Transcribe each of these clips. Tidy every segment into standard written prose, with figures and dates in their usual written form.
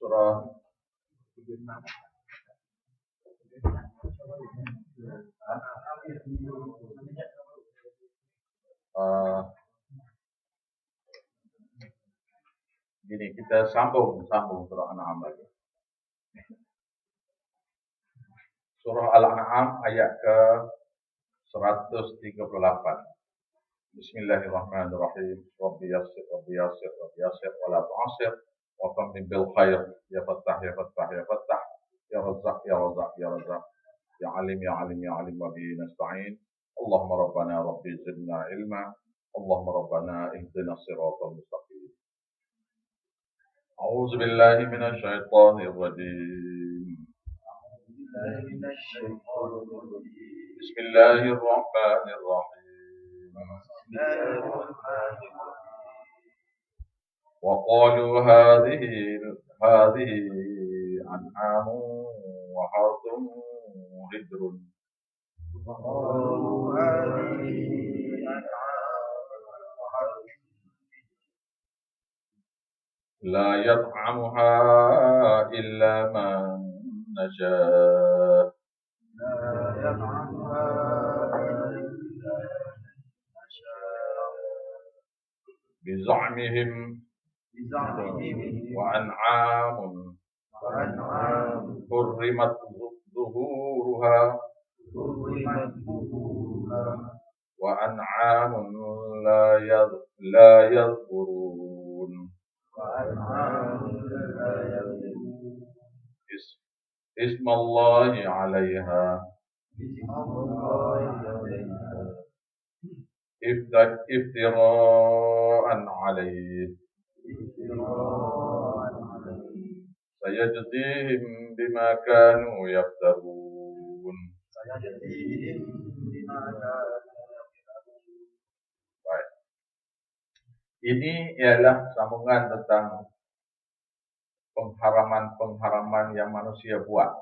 surah gini, kita sambung surah Al-An'am lagi. Surah Al-An'am ayat ke 138. Bismillahirrahmanirrahim. Rabbi yassir wa la tu'assir wa tammim bil khair. Ya Fattah ya Fattah ya Fattah. Ya Razzaq ya Razzaq ya Razzaq. Ya Alim ya Alim ya Alim wa bihi nasta'in. Allahumma rabbana rabbi zidna ilma. Allahumma rabbana ihdinas siratal mustaqim. A'udzu billahi minasy syaithanir rajim. Bismillahirrahmanirrahim. وقالوا هذه أنعام وحرث هجر لا يطعمها إلا من نشاء بزعمهم وأنعام حرمت ظهورها وأنعام لا يذكرون اسم الله عليها افتراء عليه سيجزيهم بما كانوا يفترون. Baik. Ini ialah sambungan tentang pengharaman-pengharaman yang manusia buat,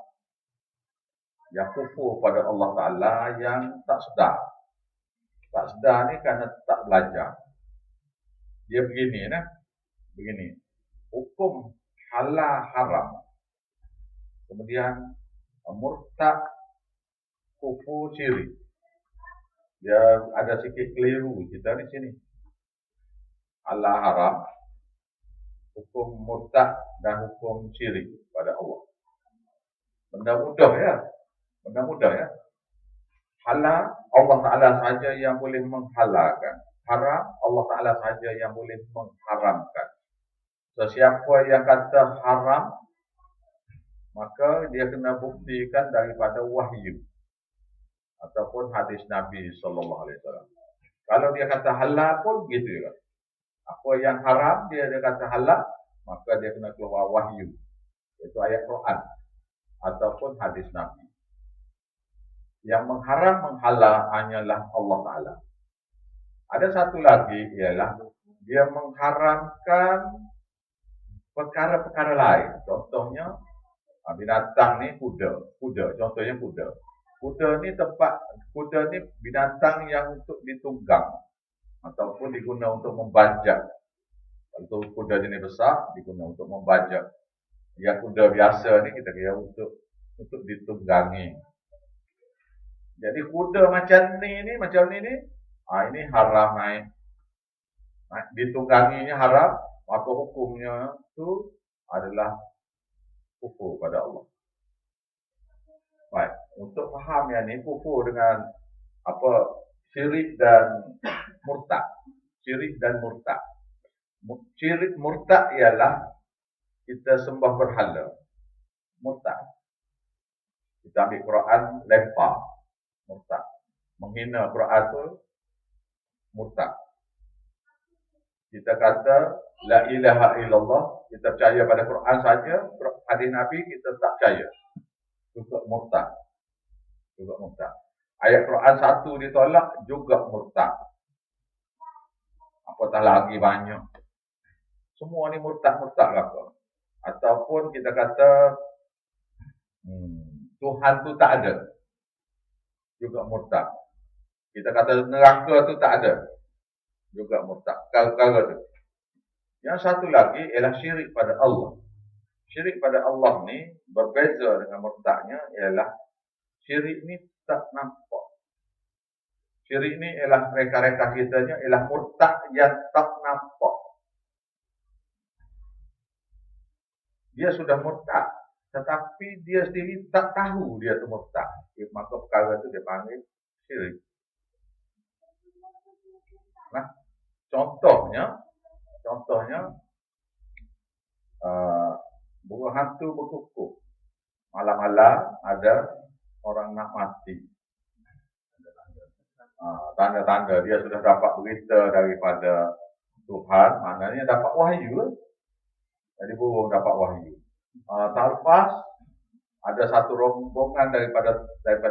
yang kufur pada Allah Ta'ala, yang tak sedar. Tak sedar ni kerana tak belajar. Dia begini, begini. Hukum halal haram. Kemudian murtad, kufur, syirik. Dia ada sikit keliru kita di sini. Halal haram, hukum murtad dan hukum syirik pada Allah. Benda mudah ya. Halal, Allah Ta'ala saja yang boleh menghalalkan. Haram, Allah Ta'ala saja yang boleh mengharamkan. Sesiapa yang kata haram, maka dia kena buktikan daripada wahyu ataupun hadis Nabi SAW. Kalau dia kata halal pun gitu juga. Apa yang haram, dia kata halal, maka dia kena keluar wahyu. Itu ayat Quran ataupun hadis Nabi. Yang mengharam menghalal hanyalah Allah Ta'ala. Ada satu lagi ialah dia mengharamkan perkara-perkara lain. Contohnya binatang ni kuda. Contohnya kuda. Kuda ni binatang yang untuk ditunggang ataupun digunakan untuk membajak. Kalau kuda jenis besar digunakan untuk membajak. Yang kuda biasa ni kita kira untuk ditunggangi. Jadi kuda macam ni ni, ini haram naik. Ditungganginya haram, maka hukumnya itu adalah kufur pada Allah. Baik, untuk faham yang ni kufur dengan syirik dan murtad. Syirik murtad ialah kita sembah berhala. Murtad. Kita ambil Quran, lempar. Murtad. Menghina Quran itu murtad. Kita kata la ilaha illallah, kita percaya pada Quran saja, hadis Nabi kita tak percaya. Juga murtad. Ayat Quran satu ditolak juga murtad. Apatah lagi banyak. Semua ni murtad apa? Ataupun kita kata Tuhan tu tak ada. Juga murtad. Kita kata neraka tu tak ada. Juga murtad. Perkara tu. Yang satu lagi ialah syirik pada Allah. Syirik pada Allah ni berbeza dengan murtadnya ialah syirik ni tak nampak. Syirik ni ialah reka-reka kitanya ialah murtad yang tak nampak. Dia sudah murtad, tetapi dia sendiri tak tahu dia tu murtad. Maka perkara tu dia panggil syirik. Nah, contohnya burung hantu berkukuk. Malam-malam ada orang nak mati. Tanda-tanda dia sudah dapat berita daripada Tuhan, maknanya dapat wahyu. Jadi burung dapat wahyu. Tak lepas ada satu rombongan daripada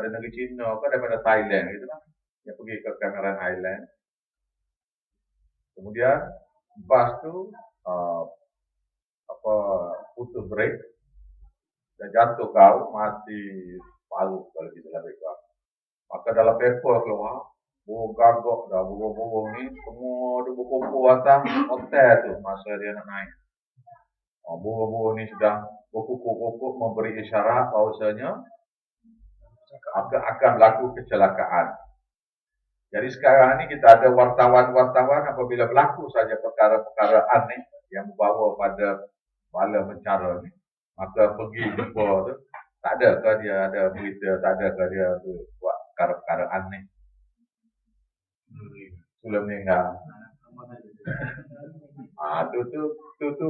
negeri China ke daripada Thailand gitu lah. Dia pergi ke Cameron Island. Kemudian bas tu putus break dan jatuh kau mati palu kalau kita lebih kuat. Maka dalam paper keluar burung gagak dah, burung-burung ni semua dia berkumpul atas hotel tu masa dia nak naik. Burung-burung ni sudah berkukuk-kukuk memberi isyarat bahawasanya akan berlaku kecelakaan. Jadi sekarang ni kita ada wartawan-wartawan apabila berlaku saja perkara-perkara aneh yang membawa pada bala bencana ni, maka pergi jumpa tu, tak ada ke dia ada berita, tak ada ke dia buat perkara-perkara aneh. Sudah meninggal. Tu.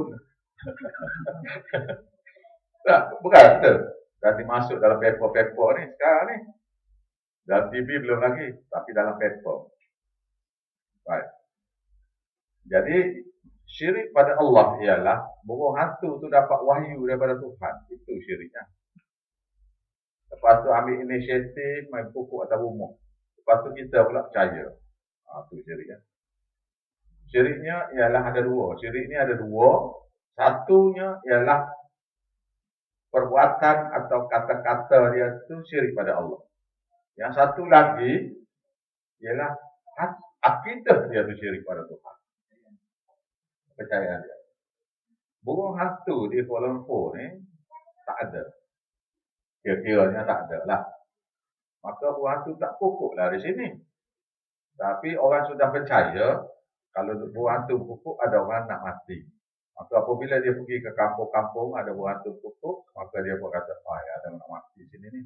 Tak, bukan tu. Dah dimasuk dalam paper-paper ni sekarang ni. Dalam TV belum lagi, tapi dalam paper. Baik. Jadi syirik pada Allah ialah burung hantu tu dapat wahyu daripada Tuhan. Itu syiriknya. Lepas tu ambil inisiatif main pokok atau rumah. Lepas tu kita pula percaya. Itu syiriknya. Syiriknya ialah ada dua. Syirik ni ada dua. Satunya ialah perbuatan atau kata-kata dia tu syirik pada Allah. Yang satu lagi ialah akidah dia tu syirik pada Tuhan. Percayaan dia. Burung hantu di Kuala Lumpur ni tak ada. Kira-kiranya tak ada lah. Maka burung hantu tak pokok lah di sini. Tapi orang sudah percaya kalau burung hantu pokok ada orang nak mati. Maka apabila dia pergi ke kampung-kampung ada burung hantu pokok, maka dia pun kata, ada orang nak mati di sini ni.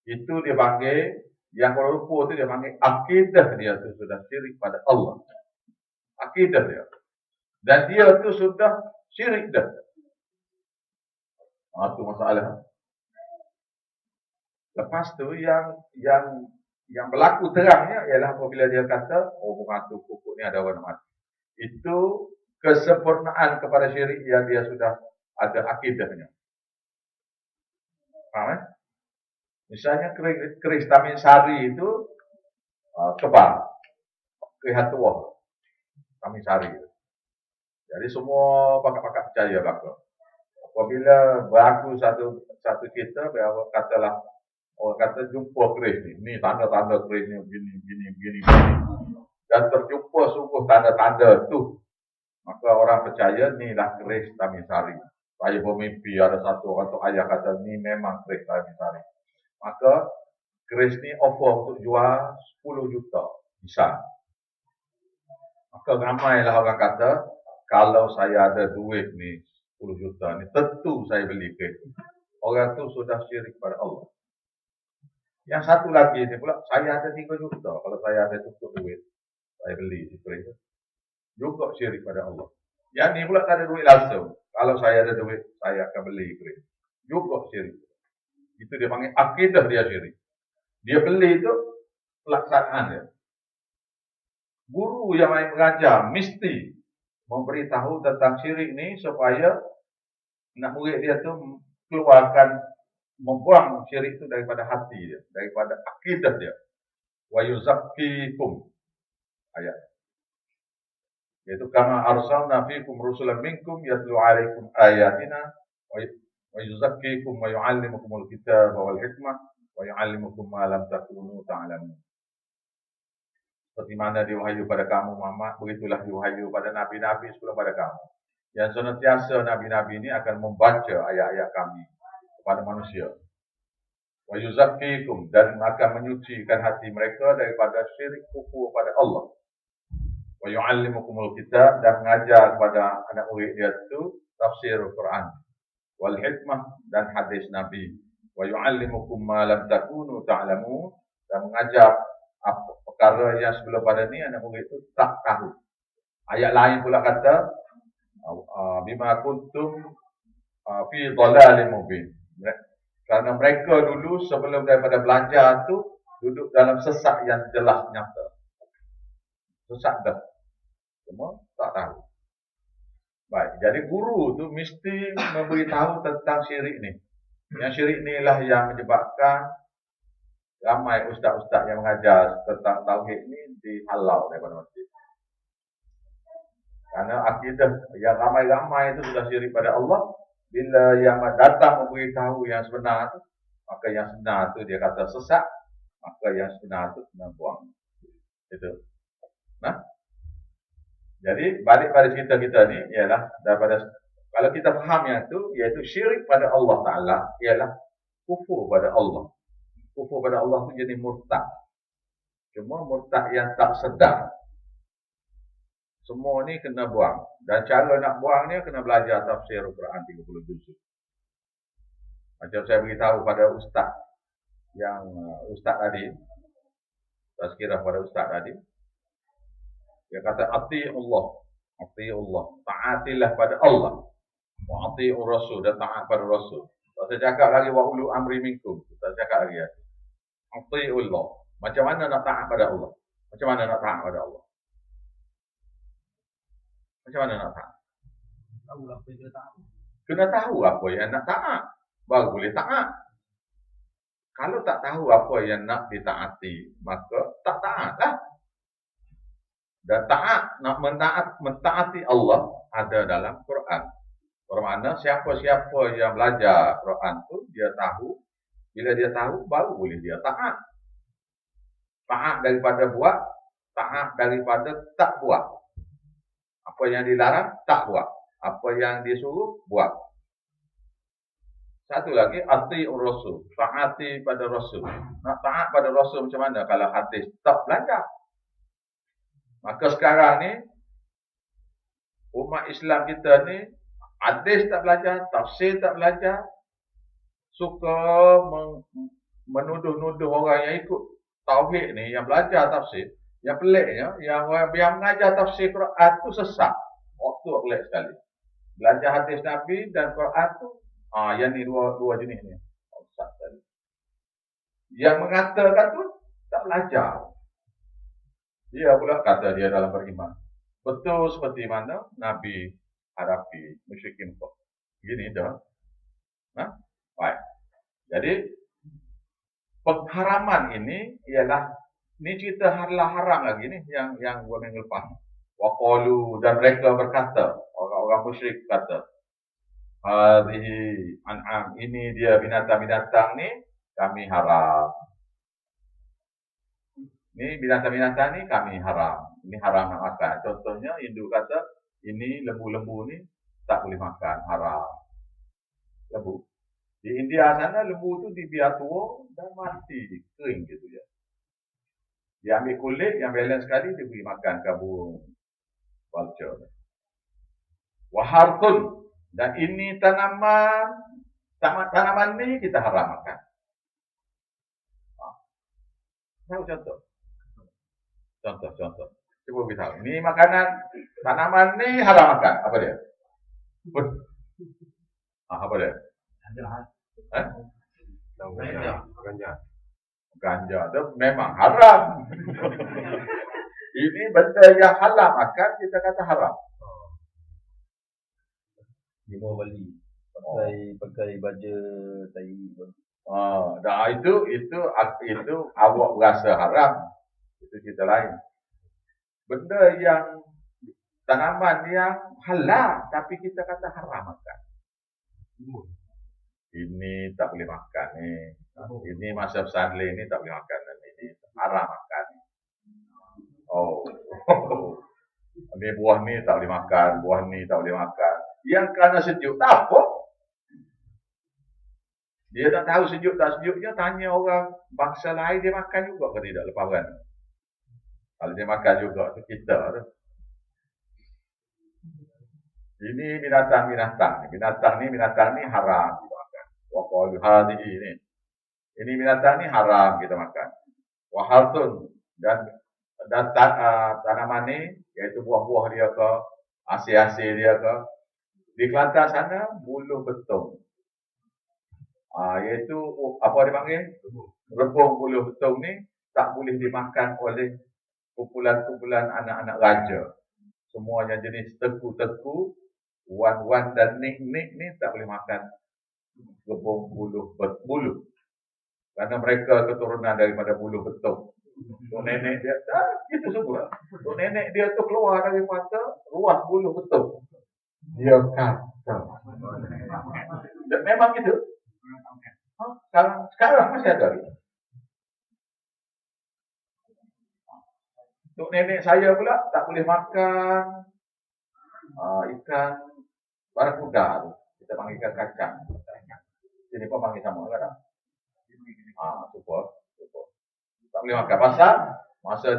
Itu dia panggil, yang Kuala Lumpur tu dia panggil akidah dia tu sudah syirik pada Allah. Akidah dia. Dan dia tu sudah syirik dah. Itu masalah. Lepas tu yang berlaku terangnya ialah apabila dia kata, burung hantu pokok ni ada orang nak mati. Itu kesempurnaan kepada syirik yang dia sudah ada akidahnya. Faham? Misalnya keris Tamin Sari itu kebal. Keris tua. Tamin Sari. Jadi semua pakar-pakar percaya belakang. Apabila berlaku satu cerita, katalah orang kata jumpa keris ni. Ni tanda-tanda keris ni begini. Dan terjumpa sungguh tanda-tanda tu. Maka orang percaya inilah keris Tamin Sari. Saya bermimpi ada satu orang tu ayah kata ni memang keris Tamin Sari. Maka keris ni offer untuk jual 10 juta. Bisa. Maka ramailah orang kata, kalau saya ada duit ni 10 juta ni, tentu saya beli keris. Orang tu sudah syirik pada Allah. Yang satu lagi ni pula, saya ada 3 juta. Kalau saya ada cukup duit, saya beli si keris. Juga syirik pada Allah. Yang ni pula tak ada duit langsung. Kalau saya ada duit, saya akan beli keris. Juga syirik. Itu dia panggil akidah dia syirik. Dia beli itu pelaksanaan dia. Guru yang main mengajar mesti memberitahu tentang syirik ni supaya nak murid dia tu keluarkan, membuang syirik itu daripada hati dia, daripada akidah dia. Wa yuzakkikum. Ayat. Yaitu kama arsalna fikum rusulan minkum yatlu alaikum ayatina wa yuzakkikum wa yu'allimukumul kitaba wal hikmah wa yu'allimukum ma lam takunu ta'lamun. Seperti mana diwahyu pada kamu Muhammad, begitulah diwahyu pada nabi-nabi sebelum pada kamu. yang senantiasa Nabi-Nabi ini akan membaca ayat-ayat kami kepada manusia. Wa yuzakkikum, dan akan menyucikan hati mereka daripada syirik kufur pada Allah. Wa yu'allimukumul kitab, dan mengajar kepada anak murid dia itu tafsir Al-Quran. Wal hikmah, dan hadis Nabi. Wa yu'allimukum ma lam takunu ta'lamun, dan mengajar perkara yang sebelum pada ni anak murid itu tak tahu. Ayat lain pula kata bima kuntum fi dhalalin mubin. Karena mereka dulu sebelum daripada belajar tu duduk dalam sesat yang jelas nyata. Sesat dah. Semua tak tahu. Baik, jadi guru tu mesti memberitahu tentang syirik ni. Yang syirik ni lah yang menyebabkan ramai ustaz-ustaz yang mengajar tentang tauhid ni dihalau daripada masjid. Karena akidah yang ramai-ramai itu sudah syirik pada Allah. Bila yang datang memberitahu yang sebenar tu, maka yang sebenar tu dia kata sesat, maka yang sebenar tu kena buang. Itu. Nah, jadi balik pada cerita kita ni ialah daripada, kalau kita faham yang tu, iaitu syirik pada Allah Ta'ala ialah kufur pada Allah. Kufur pada Allah tu jadi murtad. Cuma murtad yang tak sedar. Semua ni kena buang. Dan cara nak buang ni kena belajar tafsir Al-Quran 30 juz. Macam saya beritahu pada ustaz yang ustaz tadi, tazkirah pada ustaz tadi, dia kata ati'ullah, ati'ullah, ta'atilah pada Allah, wa ati'ur rasul, dan taat pada rasul. Saya cakap lagi wa ulu amri minkum, saya cakap lagi ati'ullah. Macam mana nak taat pada Allah? Macam mana nak taat pada Allah? Macam mana nak taat? Tahu apa yang dia tahu. Kena tahu apa yang nak taat, baru boleh taat. Kalau tak tahu apa yang nak ditaati, maka tak taat lah. Dan taat, nak mentaati Allah ada dalam Quran. Bermakna siapa-siapa yang belajar Quran tu, dia tahu. Bila dia tahu, baru boleh dia taat. Taat daripada buat, taat daripada tak buat. Apa yang dilarang, tak buat. Apa yang disuruh, buat. Satu lagi, ati'ur rasul. Taati pada rasul. Nak taat pada rasul macam mana kalau hadis tak belajar? Maka sekarang ni, umat Islam kita ni, hadis tak belajar, tafsir tak belajar, suka menuduh-nuduh orang yang ikut tauhid ni, yang belajar tafsir. Yang peliknya, yang mengajar tafsir Quran tu sesat. Waktu pelik sekali. Belajar hadis Nabi dan Quran tu, yang ni dua jenis ni. Sesat sekali. Yang mengatakan tu, tak belajar. Dia pula kata dia dalam beriman. Betul seperti mana Nabi hadapi musyrikin kok. Begini dah. Baik. Jadi, pengharaman ini ialah, ni cerita haram lagi ni yang gua minggu lepas. Waqalu, dan mereka berkata, orang-orang musyrik kata, hadhihi an'am, ini dia binatang-binatang ni kami haram. Ni binatang-binatang ni kami haram. Ini haram nak makan. Contohnya Hindu kata, ini lembu-lembu ni tak boleh makan, haram. Lembu. Di India sana lembu tu dibiar tua dan mati, kering gitu ya. Dia ambil kulit yang balance sekali, dia beri makan ke burung vulture. Wahartun, dan ini tanaman ni kita haram makan. Tahu contoh? Contoh. Cuba beritahu. Ini makanan, tanaman ni haram makan. Apa dia? Apa dia? Ganja tu memang haram. Ini benda yang halal makan, kita kata haram. Lima bali. Pakai baju tai. Dah itu awak berasa haram. Itu cerita lain. Benda yang tanaman yang halal tapi kita kata haram makan. Ini tak boleh makan ni. Ini masa sandli ni tak boleh makan, ini haram makan. Ini buah ni tak boleh makan, buah ni tak boleh makan. Yang kerana sejuk, tak apa. Dia tak tahu sejuk tak sejuknya, tanya orang bangsa lain dia makan juga ke tidak lepas kan. Kalau dia makan juga tu kita tu. Ini binatang-binatang. Binatang ni haram kita makan. Wa qalu hadhihi ni. Ini binatang ni haram kita makan. Wa hartun dan tanaman ni iaitu buah-buah dia ke, hasil-hasil dia ke. Di Kelantan sana buluh betung. Iaitu apa dia panggil? Rebung buluh betung ni tak boleh dimakan oleh kumpulan-kumpulan anak-anak raja. Semuanya jenis teku-teku, wan-wan dan nik-nik ni tak boleh makan rebung buluh. Kerana mereka keturunan daripada buluh betung. Tok nenek dia, itu semua. Tok nenek dia tu keluar daripada ruas buluh betung. Dia kata. Memang gitu. Sekarang masih ada. Tok nenek saya pula tak boleh makan ikan barakuda tu. Kita panggil ikan kacang. Sini pun panggil sama kan? Super. Tak boleh makan. Pasal masa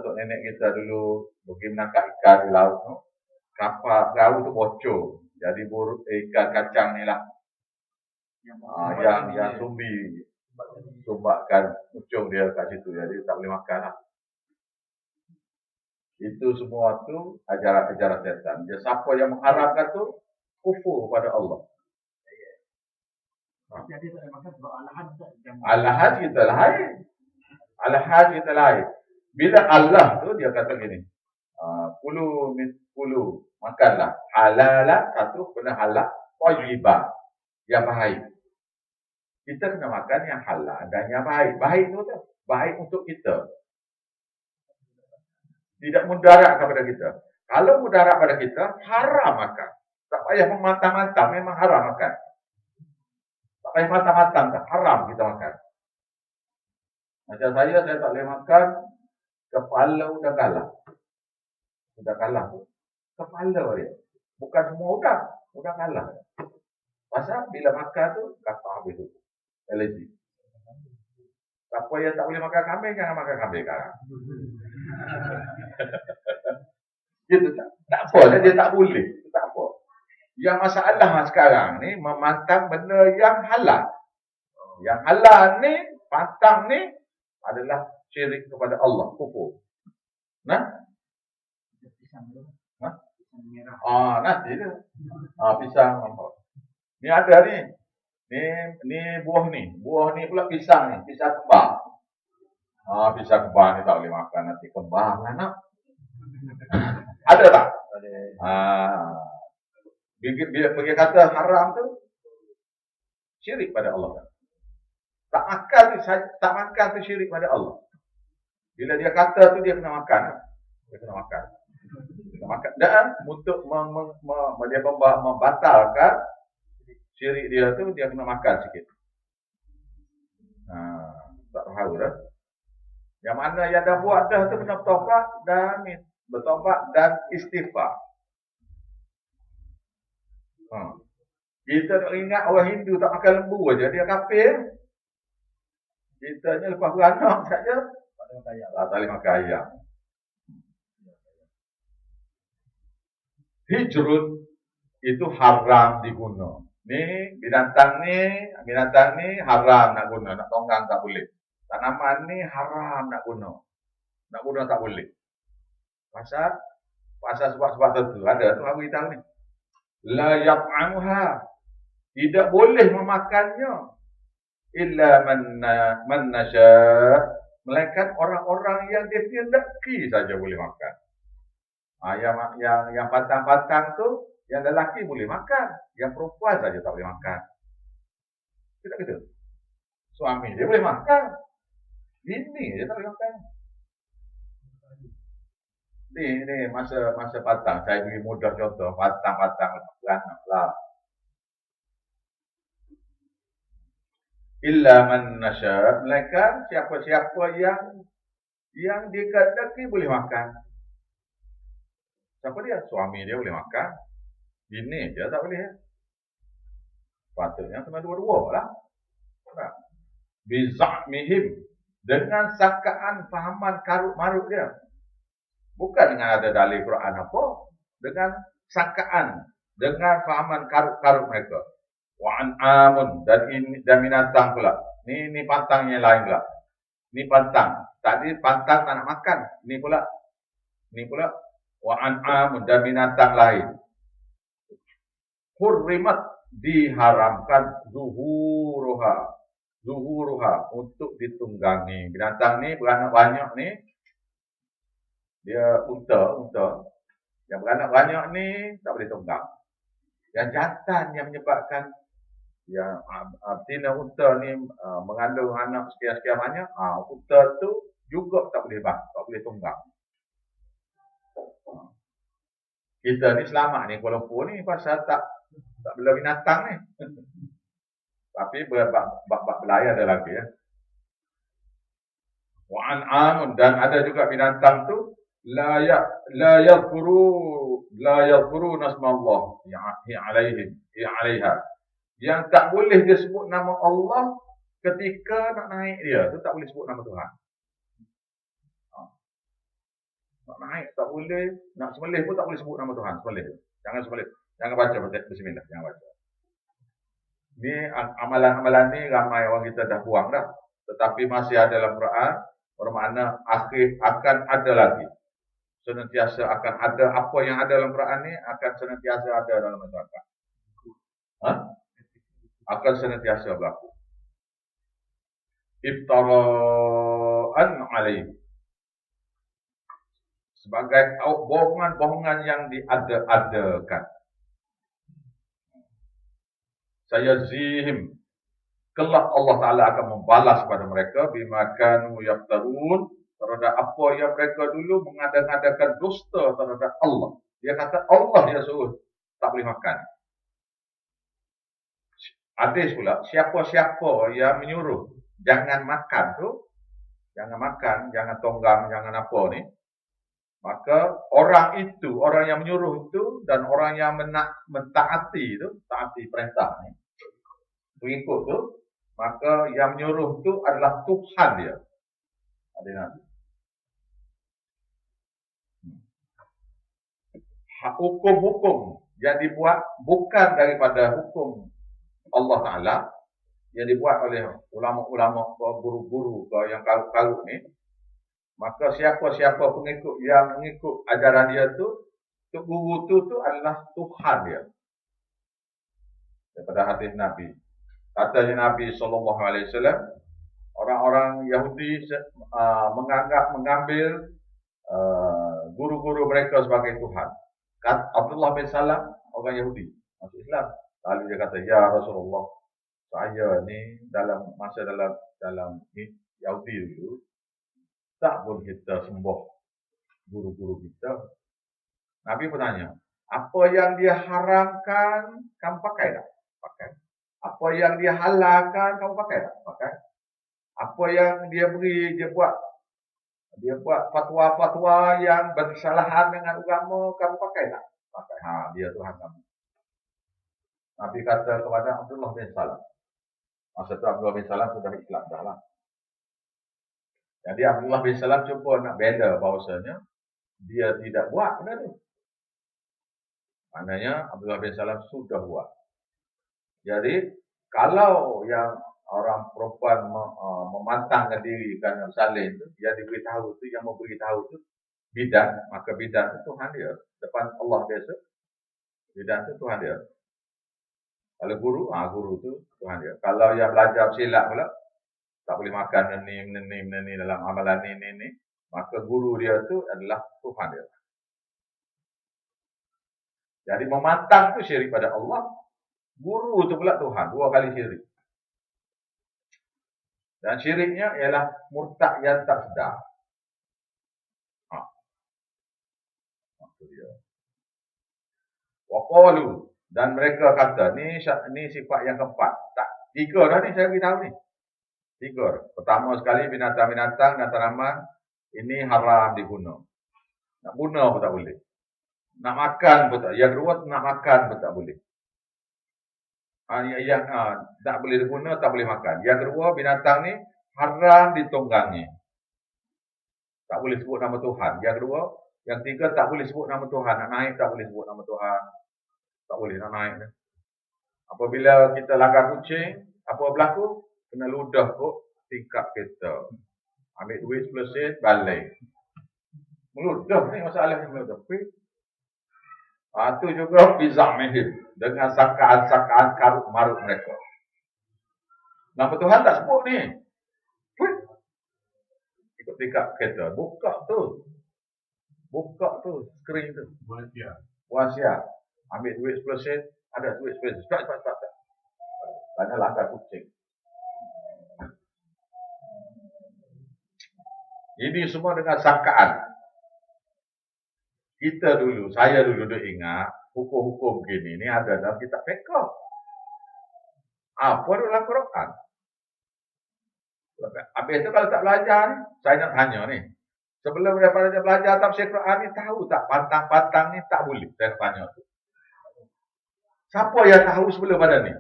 tok nenek kita dulu pergi menangkap ikan di laut tu, kapal perahu tu bocor. Jadi ikan kacang ni lah yang sumbatkan ucung dia kat situ. Jadi tak boleh makan lah. Itu semua tu ajaran-ajaran setan. Dia siapa yang mengharapkan tu kufur pada Allah. Jadi tak makan sebab alahan kita lain. Bila Allah tu dia kata gini. Kulu makanlah halala, satu kena halal, thayyibah yang baik. Kita kena makan yang halal dan yang baik. Baik tu baik untuk kita. Tidak mudarat kepada kita. Kalau mudarat pada kita, haram makan. Tak payah memantang-mantang, memang haram makan. Tak payah matang-matang, tak haram kita makan. Macam saya tak boleh makan kepala udang galah. Udang galah tu, kepala dia. Bukan semua udang galah. Pasal bila makan tu, kata habis tu. Alergi. Siapa yang tak boleh makan kambing, jangan makan kambing sekarang. Gitu tak apa, dia tak boleh. Tak apa. Yang masalah sekarang ni memantang benda yang halal. Yang halal ni, pantang ni adalah syirik kepada Allah, kufur. Nanti tu. Pisang apa? Ni ada ni. Ni buah ni. Buah ni pula pisang ni, pisang kembar. Pisang kembar ni tak boleh makan, nanti kembar anak. Ada tak? Bila kata haram tu syirik pada Allah. Tak makan tu syirik pada Allah. Bila dia kata tu dia kena makan. Dia kena makan. Dan untuk dia membatalkan syirik dia tu dia kena makan sikit. Tak tahu dah. Yang mana yang dah buat dah tu kena bertobat dan istighfar. Kita tak ingat orang Hindu tak makan lembu aja, dia kafir. Kita ni lepas beranak saja tak boleh makan ayam. Hijrun itu haram diguna. Ni binatang ni haram nak guna, nak tonggang tak boleh. Tanaman ni haram nak guna. Nak guna tak boleh. Pasal sebab-sebab tertentu ada tu aku beritahu ni. La yat'amuha, tidak boleh memakannya illa man nasya, melainkan orang-orang yang dia kehendaki saja boleh makan. Yang patang-patang tu yang lelaki boleh makan, yang perempuan saja tak boleh makan. Tidak gitu. Suami dia boleh makan, bini dia tak boleh makan. Ni masa patang, saya beri mudah contoh patang beranak lah. Illa man nasya, melainkan siapa-siapa yang dikehendaki boleh makan. Siapa dia? Suami dia boleh makan, Bini dia tak boleh. Patutnya kena dua-dua lah. Biza'mihim. Dengan sangkaan fahaman karut-marut dia. Bukan dengan ada dalil Quran apa. Dengan sangkaan. Dengan fahaman karut-karut mereka. Wa'an'amun. Dan binatang pula. Ni pantang yang lain pula. Ni pantang. Tadi pantang tak nak makan. Ni pula. Wa'an'amun. Dan binatang lain. Hurrimat. Diharamkan zuhuruha untuk ditunggangi. Binatang ni beranak banyak ni, dia unta. Yang beranak banyak ni tak boleh tunggang. Yang jantan yang menyebabkan yang betina unta ni mengandung anak sekian-sekian banyak, unta tu juga tak boleh tunggang. Kita ni selamat ni Kuala Lumpur ni pasal tak bela binatang ni. Tapi bab belayar ada lagi ya. Wa an'amun, dan ada juga binatang tu la yadhkuru nasmallah alaiha. Yang tak boleh dia sebut nama Allah ketika nak naik dia tu, tak boleh sebut nama Tuhan. Nak naik tak boleh, nak sembelih pun tak boleh sebut nama Tuhan, sembelih. Jangan sembelih. Jangan baca bismillah, jangan baca. Ni amalan-amalan ni ramai orang kita dah buang dah. Tetapi masih ada dalam Quran, bermakna akhir akan ada lagi. Senantiasa akan ada apa yang ada dalam Quran ni akan senantiasa ada dalam masyarakat. Akan senantiasa berlaku. Iftara'an alaih. Sebagai bohongan-bohongan yang diada-adakan. Sayazihim, kelak Allah Ta'ala akan membalas kepada mereka bima kanu yaftarun, terhadap apa yang mereka dulu mengadakan dusta terhadap Allah. Dia kata Allah dia suruh tak boleh makan. Hadis pula, siapa-siapa yang menyuruh jangan makan tu, jangan makan, jangan tonggang, jangan apa ni, maka orang yang menyuruh itu dan orang yang mentaati itu, taati perintah ni, pengikut tu, maka yang menyuruh itu adalah Tuhan dia. Ada Nabi. Hukum-hukum yang dibuat bukan daripada hukum Allah Ta'ala, yang dibuat oleh ulama-ulama, guru-guru yang karut-karut ni, maka siapa-siapa pengikut yang mengikut ajaran dia tu guru tu adalah Tuhan dia. Daripada hadis Nabi. Katanya Nabi SAW, orang-orang Yahudi mengambil guru-guru mereka sebagai Tuhan. Abdullah bin Salam, orang Yahudi, masuk Islam. Lalu dia kata, ya Rasulullah, saya ni dalam Yahudi dulu, tak pun kita sembah guru-guru kita. Nabi pun tanya, apa yang dia haramkan, kamu pakai tak? Pakai. Apa yang dia halalkan, kamu pakai tak? Pakai. Apa yang dia beri, dia buat fatwa-fatwa yang bersalahan dengan agama, kamu pakai tak? Pakai. Dia Tuhan kamu. Nabi kata kepada Abdullah bin Salam. Masa itu Abdullah bin Salam sudah Islam dah lah. Jadi Abdullah bin Salam cuba nak bela bahawasanya dia tidak buat benda tu. Maknanya Abdullah bin Salam sudah buat. Jadi kalau yang orang perempuan memantangkan diri kerana bersalin tu, dia diberitahu tu, yang memberitahu tu bidan, maka bidan tu Tuhan dia. Depan Allah biasa, bidan tu Tuhan dia. Kalau guru, guru tu Tuhan dia. Kalau yang belajar silat pula, tak boleh makan ni dalam amalan ni, maka guru dia tu adalah Tuhan dia. Jadi memantang tu syirik pada Allah, guru tu pula Tuhan, dua kali syirik. Dan syiriknya ialah murtad yang tak sedar. Maksud dia. Waqalu, dan mereka kata, ni sifat yang keempat. Tiga dah ni saya beritahu ni. Tiga. Pertama sekali binatang-binatang dan tanaman ini haram dibunuh. Nak bunuh pun tak boleh. Nak makan pun tak. Yang kedua, nak makan pun tak boleh. Tak boleh diguna, tak boleh makan. Yang kedua, binatang ni haram ditunggangi. Tak boleh sebut nama Tuhan. Yang kedua, yang tiga, tak boleh sebut nama Tuhan. Nak naik, tak boleh sebut nama Tuhan. Tak boleh nak naik. Apabila kita langgar kucing, apa berlaku? Kena ludah kok tingkap kereta. Ambil duit 10 sen, balik. Meludah ni masalahnya meludah. Itu juga pizza mehib. Dengan sakaan-sakaan karut-marut mereka. Nama Tuhan tak sebut ni. Ikut tingkap kereta. Buka tu, skrin tu. Wasiat. Ambil duit 10 sen, ada duit 10 sen. Cepat. Banyak langgar kucing. Ini semua dengan sangkaan. Saya dulu ingat, hukum-hukum begini ni ada dalam kitab fiqh. Apa dalam Quran? Habis itu kalau tak belajar ni, saya nak tanya ni. Sebelum daripada belajar tafsir Quran ni, tahu tak pantang-pantang ni tak boleh? Saya nak tanya tu. Siapa yang tahu sebelum pada ni?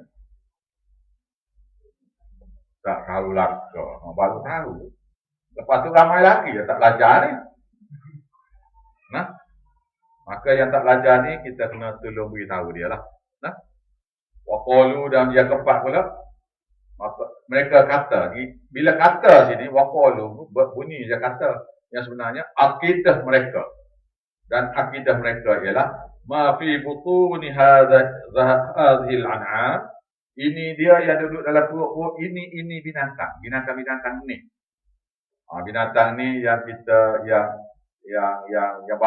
Tak tahu lah. Baru tahu. Lepas tu ramai lagi yang tak belajar ni. Maka yang tak belajar ni, kita kena tolong beritahu dia lah. Waqalu dan dia keempat pula. Maka mereka kata, bila kata sini, waqalu, bunyi dia kata, yang sebenarnya akidah mereka. Dan akidah mereka ialah, ma fi butuni hadhil an'am. Ini dia yang duduk dalam perut ini binatang. Binatang-binatang ni. Binatang ni yang kita, yang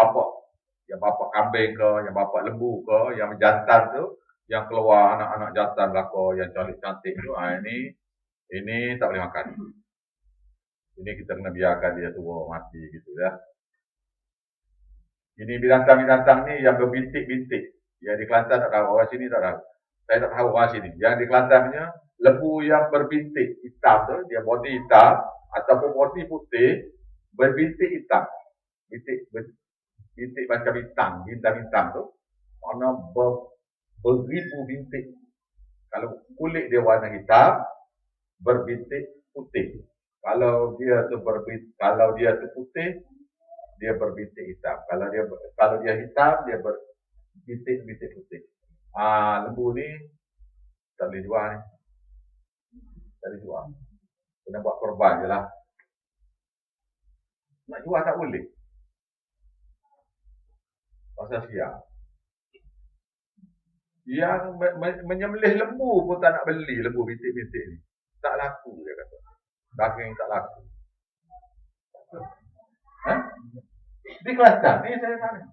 bapak kambing ke, yang bapak lembu ke, yang menjantan tu, yang keluar anak-anak jantan belaka, yang cantik-cantik tu, ini tak boleh makan. Ini kita kena biarkan dia tua, mati gitu ya. Ini binatang-binatang ni yang berbintik-bintik. Yang di Kelantan tak tahu, orang sini tak tahu. Saya tak tahu orang sini. Yang di Kelantan punya, lembu yang berbintik hitam tu, dia body hitam, ataupun body putih, berbintik hitam. Bintik macam bintang tu, warna beribu bintik. Kalau kulit dia warna hitam, berbintik putih. Kalau dia tu putih, dia berbintik hitam. Kalau dia hitam, dia berbintik putih. Lembu ni tak boleh jual ni. Tak boleh jual. Kena buat korban je lah. Nak jual tak boleh. Pasal siap. Yang menyembelih lembu pun tak nak beli lembu bintik-bintik ni. Tak laku dia kata. Daging tak laku. Di Kelantan ni saya tanya.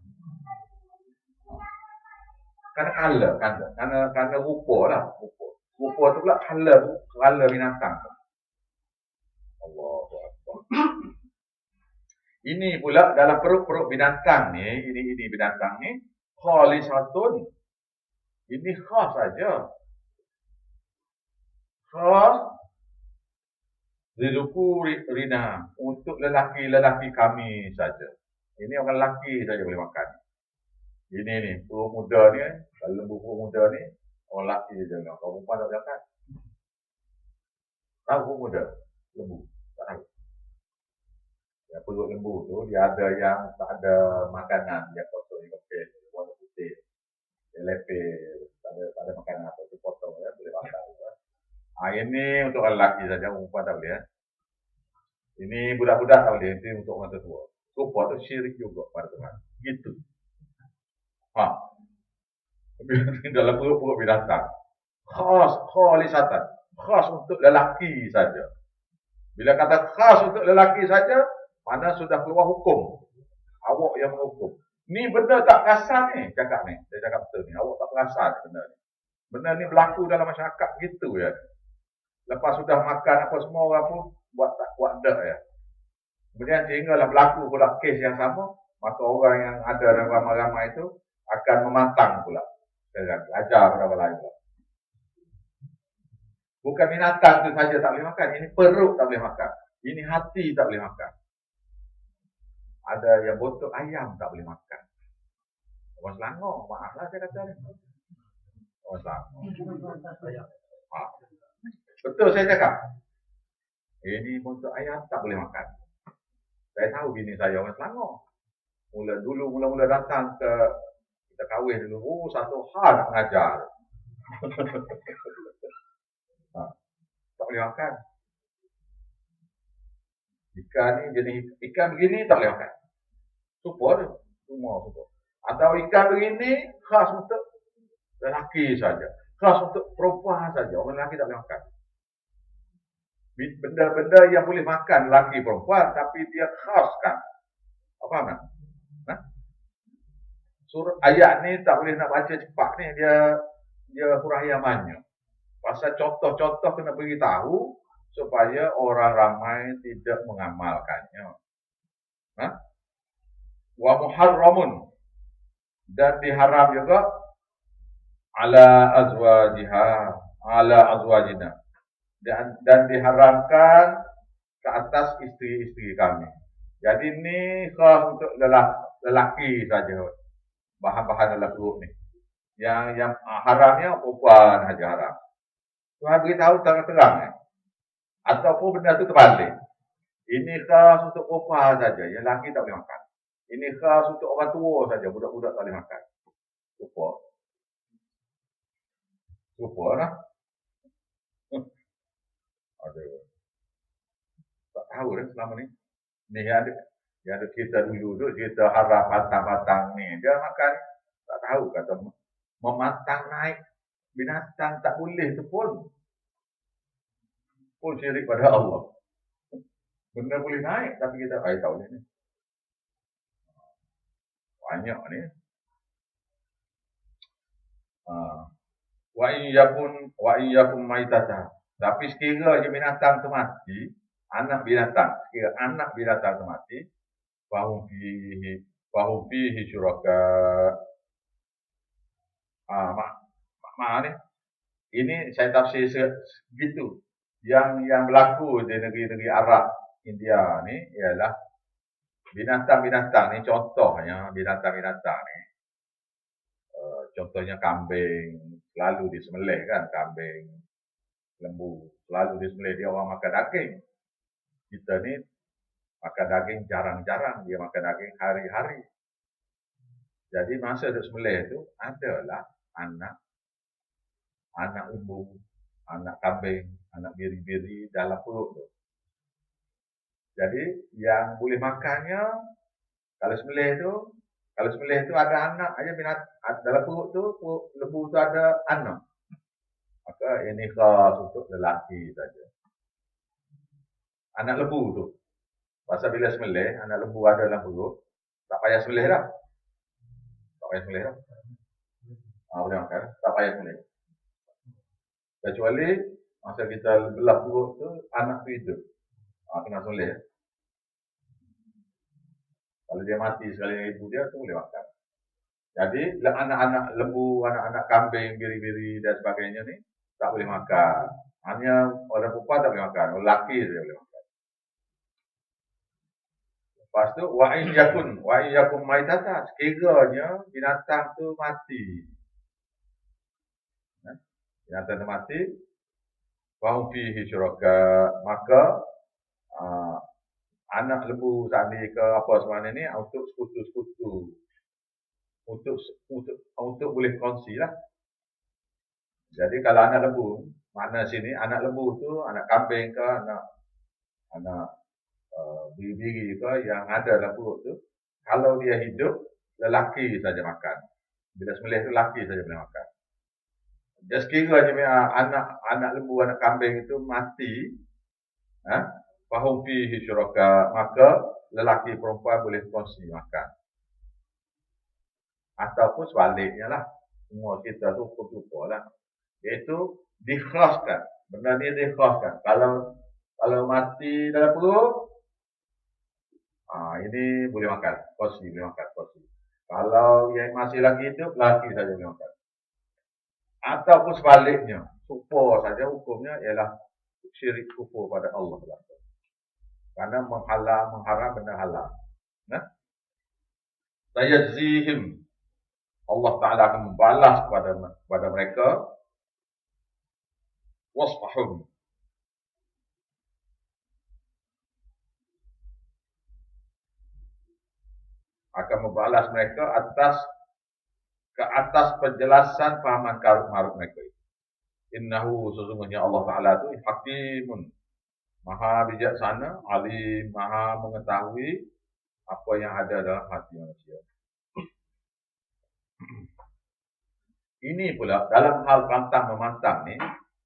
Kerana rupa lah. Rupa tu pula color binatang. Allahu Akbar. Ini pula dalam perut-perut binatang ni, ini binatang ni, khalisatun. Ini khas saja. Khas liluku rina, untuk lelaki-lelaki kami saja. Ini orang lelaki saja boleh makan. Ini ni, perut muda ni, kalau lembu perut muda ni, orang lelaki saja. Kalau perempuan tak boleh makan. Tahu perut muda? Lembu. Tak tahu. Ya, perut lembu tu, dia ada yang tak ada makanan. Dia potong, dia kepis, dia warna putih. Dia lepis, tak ada makanan apa. Dia potong, ya, boleh makan. Ini untuk orang lelaki saja, perempuan tak boleh. Ya. Ini budak-budak tak boleh, ini untuk orang tua. Rupa tu syirik juga pada Tuhan. Gitu. Dalam perut-perut binatang. Khalisatan. Khas untuk lelaki saja. Bila kata khas untuk lelaki saja, mana sudah keluar hukum. Awak yang menghukum. Ni benda tak perasan ni, cakap ni. Saya cakap betul ni. Awak tak perasan benda ni. Benda ni berlaku dalam masyarakat gitu ya. Lepas sudah makan apa semua orang pun buat dak ya. Kemudian sehinggalah berlaku pula kes yang sama, maka orang yang ada dalam ramai-ramai itu akan memantang pula. Belajar pada orang lain pula. Bukan binatang itu saja tak boleh makan, ini perut tak boleh makan. Ini hati tak boleh makan. Ada yang botok ayam tak boleh makan. Orang Selangor, maaflah saya kata ni. Orang Selangor. Betul saya cakap. Ini untuk ayam tak boleh makan. Saya tahu bini saya orang Selangor. Mula-mula datang ke kita kahwin dulu, satu hal nak mengajar. Tak boleh makan. Ikan ni jenis ikan begini tak boleh makan. Supur tu. Semua supur. Atau ikan begini khas untuk lelaki saja. Khas untuk perempuan saja. Orang lelaki tak boleh makan. Benda-benda yang boleh makan lelaki perempuan tapi dia khaskan. Apa nak? Surah ayat ni tak boleh nak baca cepat ni, dia huraiannya. Pasal contoh-contoh kena beritahu supaya orang ramai tidak mengamalkannya. Wa muharramun, dan diharam juga ala azwajina, dan diharamkan ke atas isteri-isteri kami. Jadi ni khas untuk lelaki saja. Bahan-bahan dalam perut ni. Yang haramnya perempuan saja haram. Tuhan beritahu terang-terang. Ataupun benda tu terbalik. Ini khas untuk perempuan saja. Yang lelaki tak boleh makan. Ini khas untuk orang tua saja. Budak-budak tak boleh makan. Lupa lah. Tak tahu dah selama ni. Ni yang ada cerita dulu tu, cerita harap batang-batang ni. Dia makan, tak tahu kata mematang naik binatang tak boleh tu pun syirik pada Allah. Benda boleh naik tapi kita tak boleh ni. Banyak ni. Wa iyyakum maitata. Tapi sekiranya binatang tu mati, anak binatang tu mati, fahum fihi syuraka. Mak ni. Ini saya tafsir segitu. Yang berlaku di negeri-negeri Arab, India ni ialah binatang-binatang ni, contohnya binatang-binatang ni. Contohnya kambing, selalu disembelih kan, kambing, lembu, selalu disembelih, dia orang makan daging. Kita ni makan daging jarang-jarang, dia makan daging hari-hari. Jadi masa dia sembelih tu adalah anak lembu, anak kambing, anak biri-biri dalam perut tu. Jadi yang boleh makannya kalau sembelih tu ada anak aja dalam perut tu, lembu tu ada anak. Maka ini khas untuk lelaki saja. Anak lembu tu. Pasal bila sembelih, anak lembu ada dalam perut, tak payah sembelih dah. Boleh makan, tak payah sembelih. Kecuali masa kita belah perut tu, anak tu hidup. Kena sembelih. Kalau dia mati sekali dengan ibu dia, tu boleh makan. Jadi, anak-anak lembu, anak-anak kambing, biri-biri dan sebagainya ni, tak boleh makan. Hanya orang perempuan tak boleh makan, orang lelaki saja boleh makan. Lepas tu, wa iyyakum maitata, sekiranya binatang tu mati. Binatang tu mati, fahum fihi syuraka, maka anak lembu tadi ke apa semua ni untuk sekutu-sekutu, untuk boleh kongsi lah. Jadi kalau anak lembu, mana sini anak lembu tu anak kambing ke anak biri-biri ke yang ada dalam perut tu, kalau dia hidup lelaki saja makan. Bila sembelih tu lelaki saja boleh makan. Jadi sekiranya anak lembu, anak kambing itu mati, fahum fihi syuraka, maka lelaki perempuan boleh kongsi makan. Ataupun sebaliknya lah. Semua kita tu hukum-hukum lah. Iaitu dikhlaskan. Benda ni dikhlaskan. Kalau mati dalam perut, ini boleh makan. Kongsi, boleh makan. Kongsi. Kalau yang masih lagi hidup, lelaki saja boleh makan. Ataupun sebaliknya. Kufur saja hukumnya ialah syirik kufur pada Allah. Karena mengharam benda halal. Sayajzihim, Allah Ta'ala akan membalas kepada mereka wasfahum, akan membalas mereka ke atas penjelasan fahaman karut-marut mereka. Innahu, sesungguhnya Allah Ta'ala itu hakimun, maha bijaksana, alim, maha mengetahui apa yang ada dalam hati manusia. Ini pula dalam hal pantang memantang ni,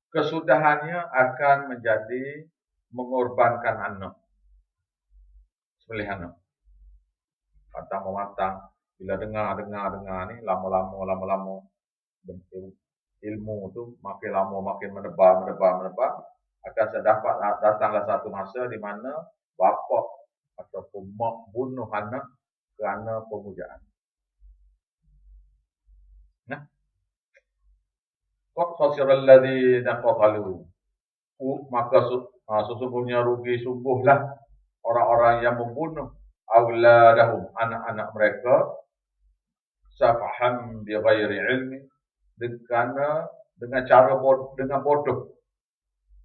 kesudahannya akan menjadi mengorbankan anak, sembelih anak. Pantang memantang, bila dengar ni, lama-lama ilmu tu makin lama makin menebal, akan datanglah satu masa di mana bapa ataupun mak bunuh anak kerana pemujaan. Nah, qad khasira alladziina qatalu, maka sesungguhnya rugi sungguhlah orang-orang yang membunuh auladahum, anak-anak mereka, safahan bighairi ilmi, dengan cara bodoh,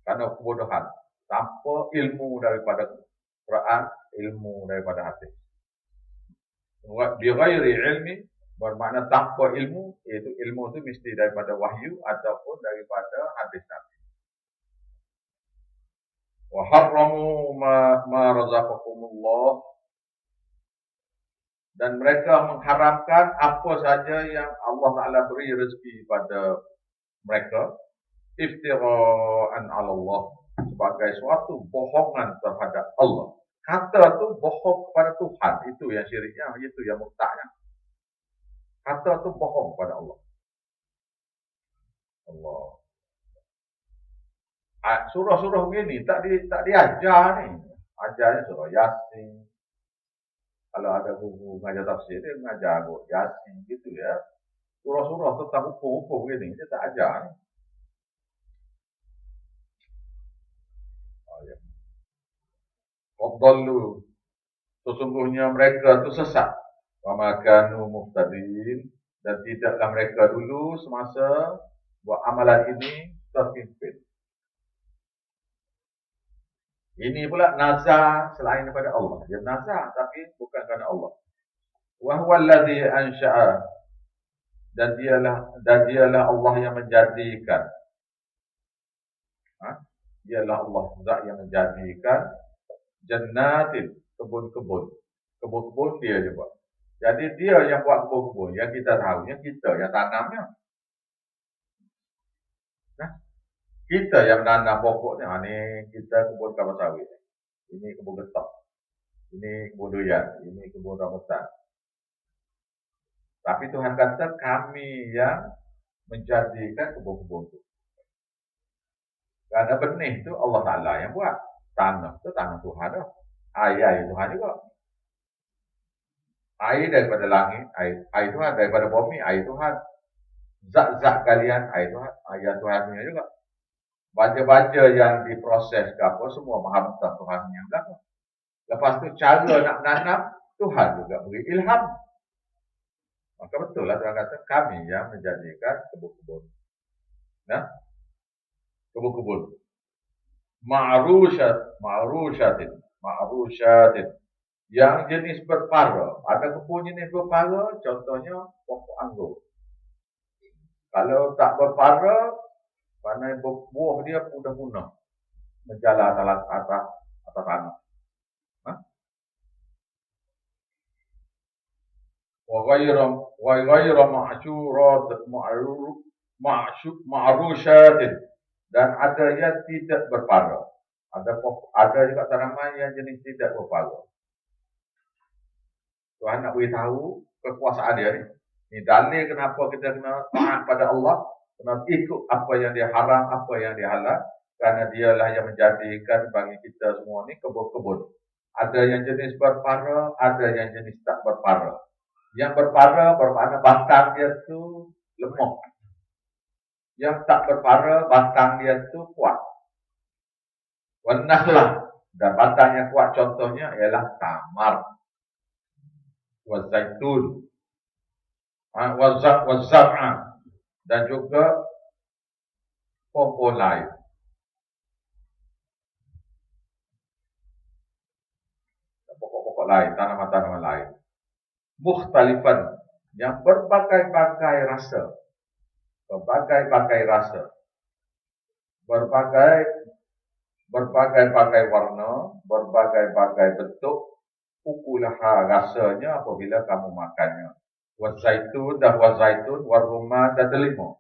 karena kebodohan, tanpa ilmu daripada Quran, ilmu daripada hadis. Bighairi ilmi bermakna tanpa ilmu, iaitu ilmu itu mesti daripada wahyu ataupun daripada hadis Nabi. Wa harramu ma razaqakumullah, dan mereka mengharamkan apa saja yang Allah Ta'ala beri rezeki pada mereka, iftira'an 'ala Allah, sebagai suatu bohongan terhadap Allah. Kata tu bohong kepada Tuhan, itu yang syiriknya, itu yang murtadnya. Kata tu bohong kepada Allah. Surah-surah begini tak diajar ni. Ajarnya surah Yasin. Kalau ada guru mengajar tafsir, dia mengajar Yasin gitu ya. Surah-surah tentang hukum-hukum begini, dia tak ajar ni. Qadallu, sesungguhnya mereka tu sesat. Wa ma kanu muhtadin, dan tidaklah mereka dulu semasa buat amalan ini terpimpin. Ini pula nazar selain daripada Allah. Dia nazar tapi bukan kerana Allah. Wa huwa allazi ansha'a, dan dialah Allah yang menjadikan. Dialah Allah zat yang menjadikan jannatin, kebun-kebun dia je buat. Jadi dia yang buat kebun-kebun, yang kita tahu, yang kita yang tanamnya. Kita yang menanam pokoknya. Ni kita kebun kelapa sawit, ini kebun getok, ini kebun durian, ini kebun rambutan. Tapi Tuhan kata kami yang menjadikan kebun-kebun itu. Kerana benih itu Allah Ta'ala yang buat. Tanah itu tanah Tuhan dah. Air Tuhan juga. Air daripada langit, air Tuhan. Daripada bumi, air Tuhan. Zat-zat kalian, air Tuhan. Air Tuhan punya juga. Baja-baja yang diproses ke apa, semua maha mentah Tuhan yang belakang. Lepas tu cara nak menanam, Tuhan juga beri ilham. Maka betul lah Tuhan kata kami yang menjadikan kebun-kebun. Nah, kebun-kebun. Ma'rusyatin. Yang jenis berpara. Ada kebun jenis berpara, contohnya pokok anggur. Kalau tak berpara, kerana buah dia mudah punah, menjalar atas tanah. Wa ghayra ma'rusyatin, dan ada yang tidak berpara. Ada juga tanaman yang jenis tidak berpara. Tuhan nak beritahu kekuasaan dia ni. Ini dalil kenapa kita kena taat pada Allah, kena ikut apa yang dia haram, apa yang dia halal, kerana dialah yang menjadikan bagi kita semua ni kebun-kebun. Ada yang jenis berpara, ada yang jenis tak berpara. Yang berpara bermakna batang dia tu lemah. Yang tak berpara, batang dia tu kuat. Wanahlah, dan batang yang kuat contohnya ialah tamar, wazaitun, wazar'a, dan juga pohon lain. Pokok-pokok lain, tanaman-tanaman lain. Mukhtalifan, yang berbagai-bagai rasa. Berbagai-bagai rasa. Berbagai-bagai warna, berbagai-bagai bentuk. Ukulaha, rasanya apabila kamu makannya. Wazaitun dan wazaitun, warumman dan delima.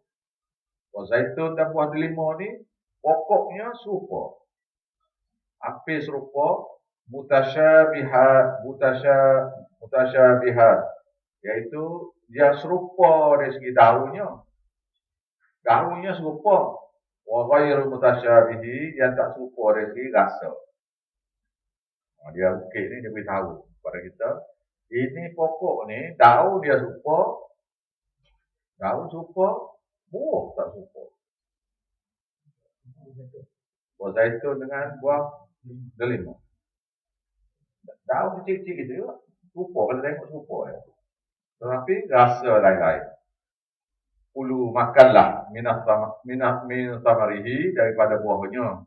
Wazaitun dan buah delima ni pokoknya serupa. Hampir serupa, mutasyabihat, iaitu dia serupa dari segi daunnya. Daunnya serupa. Wa ghairu mutasyabihi, yang tak serupa dari segi rasa. Dia ukit ni dia beritahu kepada kita, ini pokok ni daun dia serupa, buah tak serupa. Buah zaitun dengan buah delima. Daun kecil-kecil gitu juga. Serupa, kalau tengok serupa ya. Tetapi rasa lain-lain. Kulu makanlah min samarihi, daripada buahnya.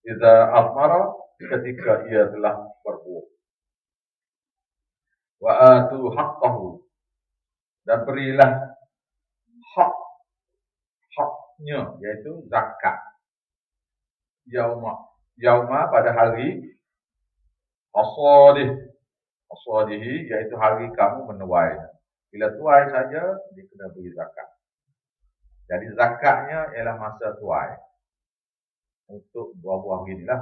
Idza asmara, ketika ia telah berbuah. Wa atu haqqahu, dan berilah haknya, iaitu zakat. Yauma pada hari Asadihi, iaitu hari kamu menuai. Bila tuai saja, dia kena beri zakat. Jadi zakatnya ialah masa tuai. Untuk buah-buah inilah.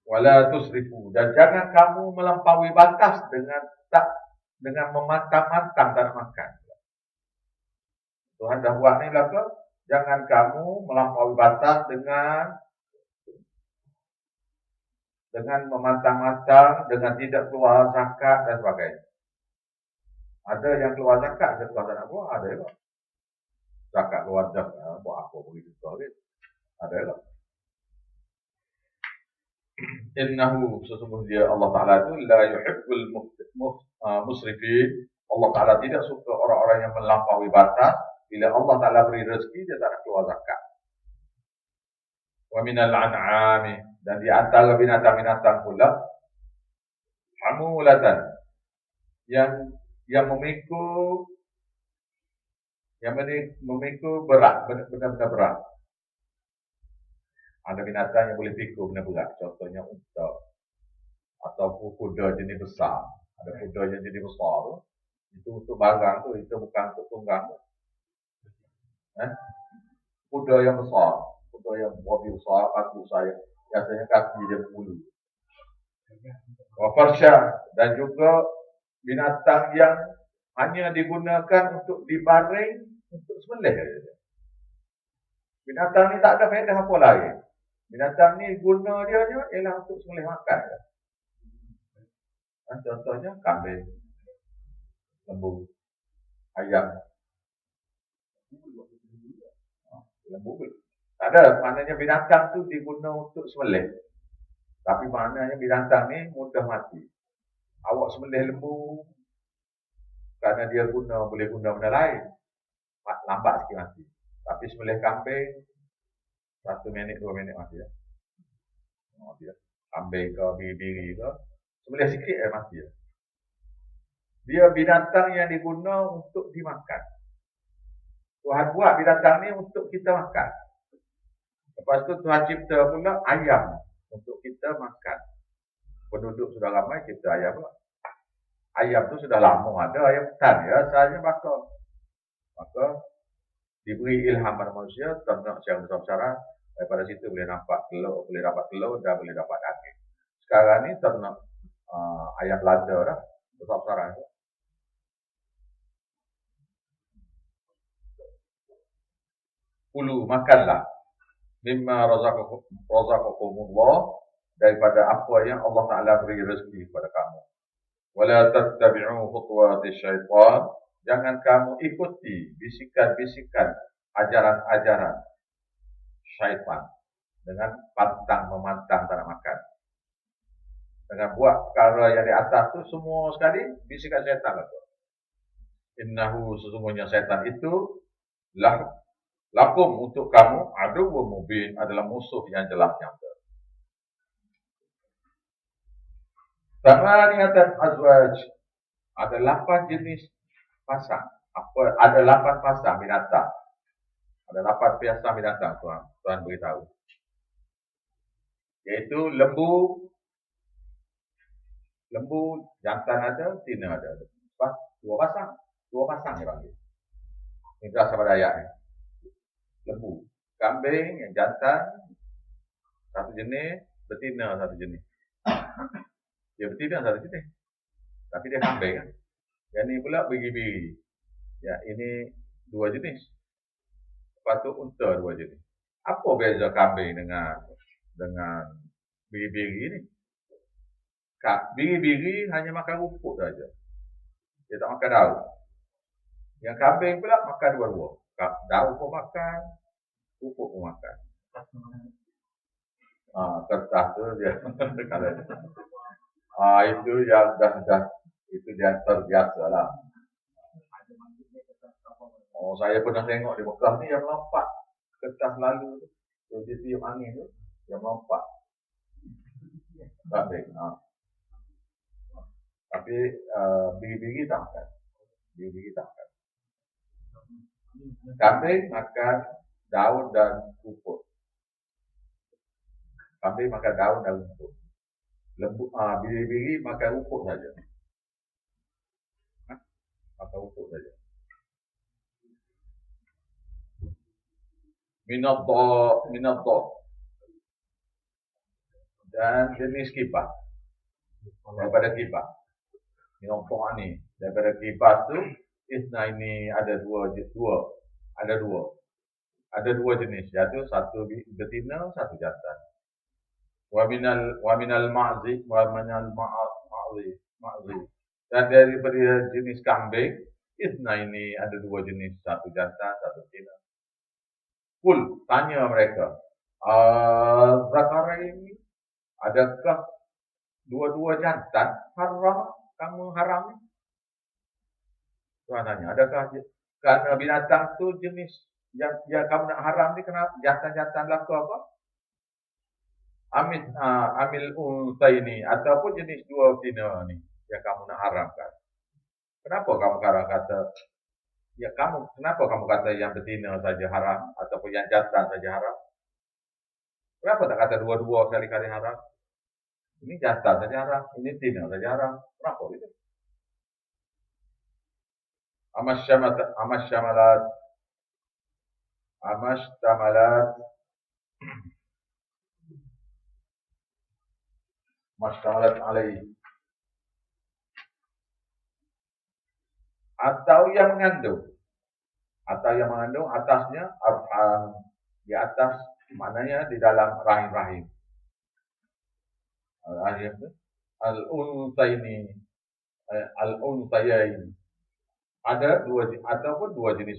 Wala tusrifu, dan jangan kamu melampaui batas dengan mematang-matang dan makan. Tuhan dah buat ni belaka. Jangan kamu melampaui batas dengan memantang-matang, dengan tidak keluar zakat dan sebagainya. Ada yang keluar zakat, ada keluar tak nak buat, ada juga. Zakat keluar dah, buat apa begitu sekali. Ada juga. Innahu, sesungguhnya Allah Ta'ala itu la yuhibbul musrifin. Allah Ta'ala tidak suka orang-orang yang melampaui batas. Bila Allah Ta'ala beri rezeki, dia tak nak keluar zakat. Wa minal an'ami, dan di antara binatang-binatang pula, hamulatan, yang memikul berat, benda-benda berat. Ada binatang yang boleh pikul benda berat, contohnya unta atau kuda jenis besar. Ada kuda yang jenis besar tu, itu untuk barang tu, itu bukan untuk tunggang. Kuda yang besar, kuda yang lebih besar, kaki saya, biasanya kaki dia berbulu. Wafarsha, dan juga binatang yang hanya digunakan untuk dibaring untuk sembelih. Binatang ni tak ada faedah apa lain. Binatang ni guna dia ialah untuk sembelih makan. Contohnya kambing, lembu, ayam. Lembu tak ada, maknanya binatang tu diguna untuk sembelih. Tapi maknanya binatang ni mudah mati. Awak sembelih lembu kerana dia boleh guna benda lain, lambat sikit mati. Tapi sembelih kambing 1 minit 2 minit mati ya. Kambing ke biri ke, sembelih sikit mati ya. Dia binatang yang diguna untuk dimakan. Tuhan buat binatang ni untuk kita makan. Lepas tu Tuhan cipta pula ayam untuk kita makan. Penduduk sudah ramai, cipta ayam pula. Ayam tu sudah lama ada, ayam hutan ya, asalnya maka diberi ilham pada manusia, ternak secara besar-besaran, daripada situ boleh dapat telur dan boleh dapat daging. Sekarang ni ternak ayam lada dah, besar-besaran. Kulu, makanlah mimma razaqakumullah, daripada apa yang Allah Ta'ala beri rezeki kepada kamu. Wala tattabi'u khutuwati syaitan, jangan kamu ikuti bisikan-bisikan ajaran-ajaran syaitan dengan pantang memantang tak nak makan. Dengan buat perkara yang di atas tu semua sekali bisikan syaitan lah tu. Innahu sesungguhnya syaitan itu lakum untuk kamu aduwwun mubin adalah musuh yang jelas nyata. Thamaniyatan azwaj, ada 8 jenis pasang. Ada 8 pasang binatang. Ada 8 pasang binatang Tuhan beritahu. Iaitu lembu jantan ada, betina ada. Dua pasang dia panggil. Ini berasal pada ayat ni. Lembu, kambing yang jantan satu jenis, betina satu jenis. Dia betina satu jenis, tapi dia kambing kan. Yang ni pula biri-biri. Ya, ini 2 jenis. Lepas tu unta 2 jenis. Apa beza kambing dengan biri-biri ni? Biri-biri hanya makan rumput saja. Dia tak makan daun. Yang kambing pula makan dua-dua. Daun pun makan, rumput pun makan. Kertas tu dia. Itu yang dah itu yang terbiasa lah. Saya pernah tengok di Mekah ni yang melompat kertas lalu tu, dia tiup angin tu, yang melompat. Kambing. Tapi biri-biri tak makan. Kambing makan daun dan rumput. Biri-biri makan rumput saja. Minadha dan jenis kipas. Daripada kipas. Minadha ni, daripada kipas tu isna ini ada dua jenis, iaitu satu betina, satu jantan. Wa minal ma'zi dan daripada jenis kambing isna ini ada 2 jenis, satu jantan, satu betina. Kul, tanya mereka, zakaraini, adakah dua-dua jantan kamu haram ni? Tuhan tanya, adakah kerana binatang tu jenis yang kamu nak haram ni, kenapa jantan-jantan lah apa? Amil unsaini, ataupun jenis 2 betina ni yang kamu nak haramkan. Kenapa kamu kata yang betina saja haram ataupun yang jantan saja haram? Kenapa tak kata dua-dua kali-kali haram? Ini jantan saja haram, ini betina saja haram. Kenapa gitu? Mashtamalat alaih, atau yang mengandung atasnya arham, di atas maknanya di dalam rahim-rahim. Al-unsayain, ada dua jenis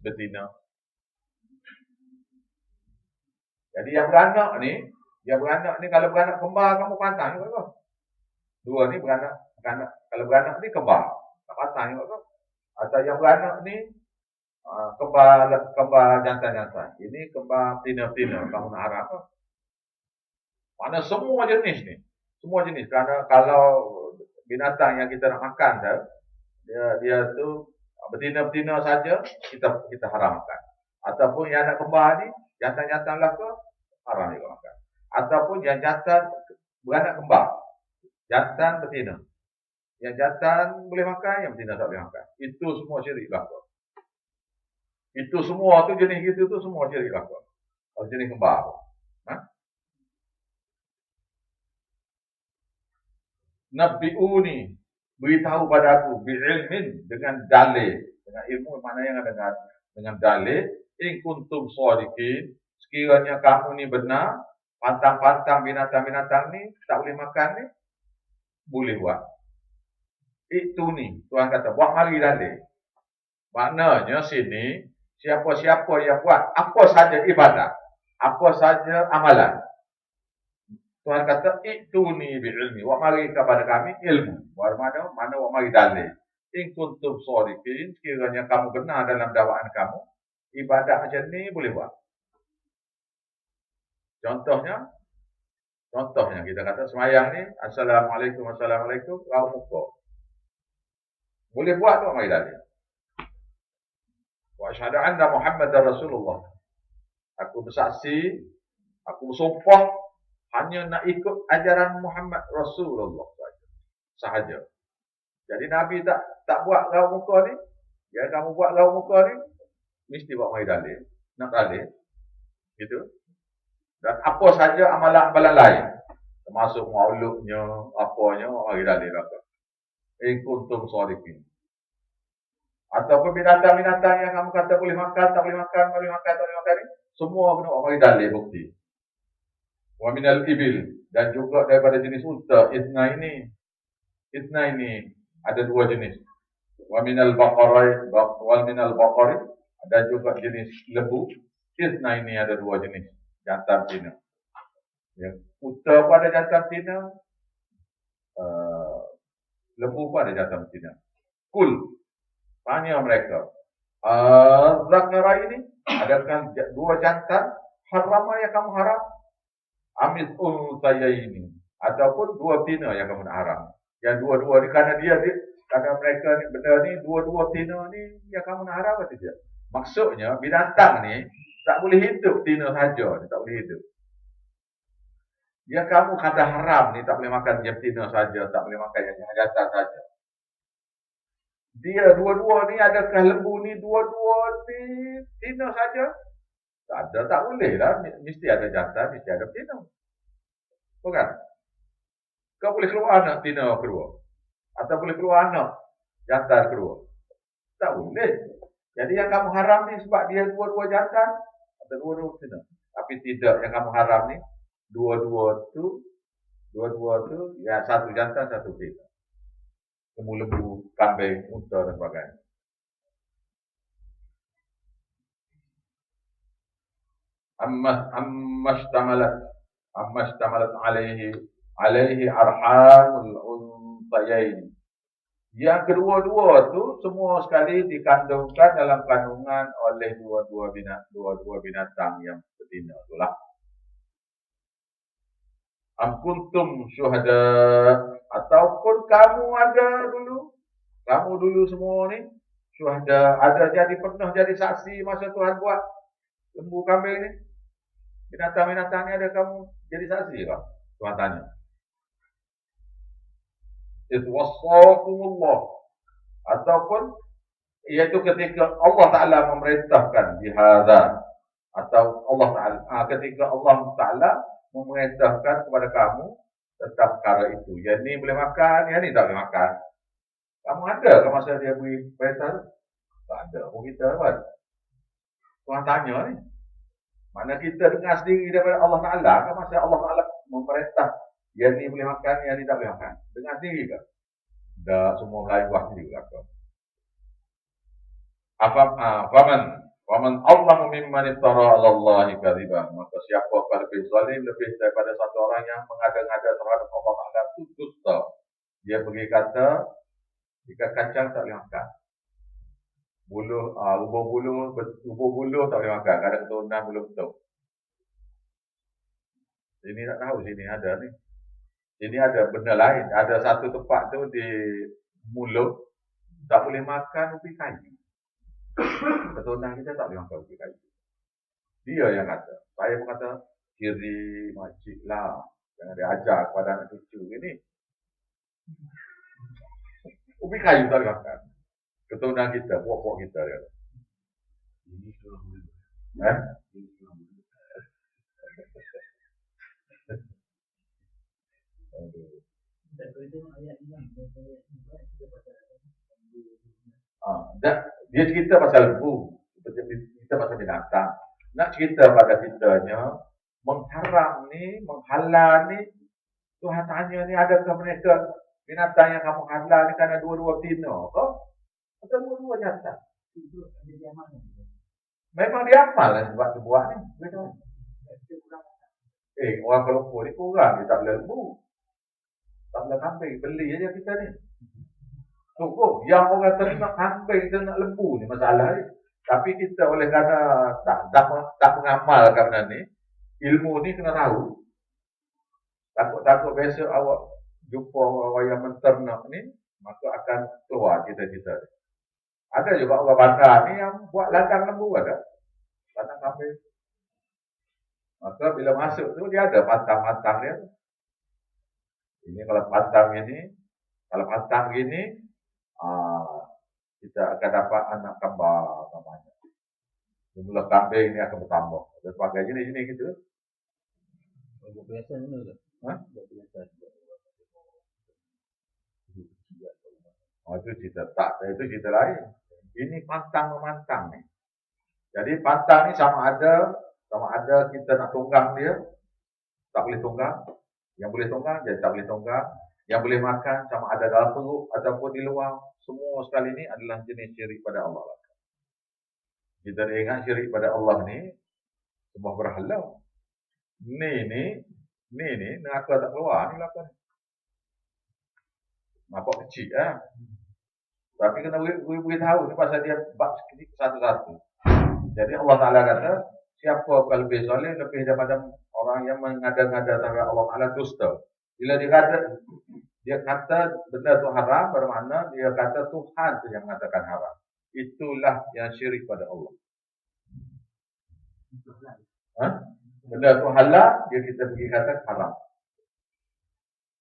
betina. Jadi yang beranak ni kalau beranak kembar kamu pantang juga kau. 2 ni beranak kalau beranak ni kembar, tak pantang juga kau. Atau yang beranak ni kembar jantan-jantan. Ini kembar betina-betina, kamu nak harap apa? Mana semua jenis ni. Semua jenis, kerana kalau binatang yang kita nak makan dia tu betina-betina saja kita haram makan. Ataupun yang nak kembar ni jantan-jantan lah ke, haram juga makan. Ataupun yang jantan beranak kembar, jantan betina. Yang jantan boleh makan, yang betina tak boleh makan. Itu semua syirik lah. Itu semua tu jenis gitu tu semua syirik lah. Kalau jenis kembar. Nabi'uni, beritahu pada aku bi'ilmin, dengan dalil, dengan ilmu maknanya dengan dalil, in kuntum shadiqin, sekiranya kamu ni benar, pantang-pantang binatang-binatang ni tak boleh makan ni, boleh buat. Itu ni Tuhan kata buat mari dalil. Maknanya sini siapa-siapa yang buat apa saja ibadat, apa saja amalan, Tuhan kata, "Ituni bi'ilmi." Wa mari kepada kami ilmu. Wa mana wa mari dalil. In kuntum shadiqin, sekiranya kamu benar dalam dakwaan kamu, ibadat macam ni boleh buat. Contohnya kita kata semayang ni, Assalamualaikum, raut muka. Boleh buat tu mari dalil. Wa asyhadu anna Muhammadar Rasulullah. Aku bersaksi, aku bersumpah hanya nak ikut ajaran Muhammad Rasulullah sahaja. Jadi Nabi tak buat raut muka ni. Ya, kamu buat raut muka ni, mesti buat mari dalil. Nak dalil. Gitu. Dan apa saja amalan-amalan lain. Termasuk mauludnya, apanya, mari dalil apa. Kuntum shadiqin. Ataupun binatang-binatang yang kamu kata boleh makan, tak boleh makan, ni. Semua kena mari dalil bukti. Wa minal ibil. Dan juga daripada jenis unta, Itna ini ada dua jenis. Wa minal baqari, ada juga jenis lembu. Itna ini ada dua jenis. Jantan betina. Ya. Unta pun ada jantan betina. Lembu pun ada jantan betina. Kul. Tanya mereka. Zakara ini, adakah dua jantan harama yang kamu haram? Amis unsaya ini. Ataupun dua betina yang kamu nak haram. Yang dua-dua ni, karena mereka ni, benda ni, dua-dua betina ni yang kamu nak haram atau tidak? Maksudnya, binatang ni tak boleh hidup betina saja. Tak boleh hidup. Yang kamu kata haram ni, tak boleh makan yang betina saja, tak boleh makan yang jantan saja. Dia dua-dua ni, adakah lembu ni, dua-dua ni betina saja? Tak ada, tak boleh lah. Mesti ada jantan, mesti ada betina. Bukan? Kau boleh keluar anak betina kedua. Atau boleh keluar anak jantan kedua. Tak boleh. Jadi yang kamu haram ni sebab dia dua-dua jantan atau dua-dua betina. Tapi tidak, yang kamu haram ni dua-dua tu ya satu jantan, satu betina. Lembu-lembu, kambing, unta dan sebagainya. Amma istamalat alaihi arhamul unsayain. Yang kedua-dua tu semua sekali dikandungkan dalam kandungan oleh dua-dua binatang yang betina itulah. Am kuntum syuhada, ataupun kamu dulu semua ni syuhada, pernah jadi saksi masa Tuhan buat lembu kambing ni, binatang-binatang ni, ada kamu jadi saksi tak? Tuhan tanya. Itu wassakumullah, ataupun iaitu ketika Allah Ta'ala memerintahkan bihadza, atau Allah Ta'ala ketika Allah Ta'ala memerintahkan kepada kamu tentang perkara itu. Yang ni boleh makan, yang ni tak boleh makan. Kamu ada ke masa dia beri perintah tu? Tak ada. Pun kita kan? Tuhan tanya ni. Mana kita dengar sendiri daripada Allah Ta'ala kan masa Allah Ta'ala memerintah yang ni boleh makan, yang ni tak boleh makan. Dengar sendiri ke? Dah semua Melayu buat sendiri ke? Waman Allah mimman iftara 'ala Allahi kadziban. Maka siapakah lebih zalim daripada satu orang yang mengada-ngada terhadap Allah Taala itu dusta. Dia pergi kata ikan kacang tak boleh makan. Ubur buluh tak boleh makan. Kadang keturunan belum tahu. Sini tak tahu, sini ada ni. Sini ada benda lain. Ada satu tempat tu di mulut tak boleh makan ubi kayu. Keturunan kita tak boleh makan ubi kayu. Dia yang kata. Saya pun kata, kiri makcik lah. Jangan dia ajar kepada anak cucu ini. Ubi kayu tak boleh makan. Keturunan kita, puak-puak kita. Ini sudah boleh. Dia cerita pasal lembu, kita pasal binatang. Nak cerita pada kitanya, mengharam ni, menghalal ni, Tuhan tanya ni, adakah mereka binatang yang kamu halal ni kerana dua-dua betina ke? Atau dua-dua jantan? Memang dia amal lah sebab dia buat ni. Orang Kelompok ni kurang, dia tak boleh lembu. Tak boleh kambing, beli aja kita ni. Cukup, yang orang terima kambing tu nak lembu ni masalah ni. Tapi kita oleh kerana tak mengamalkan benda ni, ilmu ni kena tahu. Takut-takut besok awak jumpa orang yang menternak ni, maka akan keluar cita-cita ni. Ada juga orang bandar ni yang buat ladang lembu ada. Ladang kambing. Maka bila masuk tu dia ada pantang-pantang dia. Ini kalau pantang gini, kita akan dapat anak kembar namanya. Jumlah kambing ni akan bertambah. Dan sebagainya jenis-jenis gitu. Buat perhiasan mana tak? Buat perhiasan. Itu cerita tak, itu cerita lain. Ini pantang-memantang ni. Jadi pantang ni sama ada kita nak tunggang dia, tak boleh tunggang. Yang boleh tunggang, dia tak boleh tunggang. Yang boleh makan, sama ada dalam perut ataupun di luar. Semua sekali ni adalah jenis syirik pada Allah. Kita ingat syirik pada Allah ni, semua berhala. Ni, neraka tak keluar ni lapar. Nampak kecil lah. Tapi kena beritahu ni pasal dia bab satu-satu. Jadi Allah Ta'ala kata, siapa yang lebih zalim, lebih daripada orang yang mengada-ngada terhadap Allah Ta'ala dusta. Bila dia kata benda tu haram, bermakna dia kata Tuhan tu yang mengatakan haram. Itulah yang syirik pada Allah. Benda tu halal, kita pergi kata haram.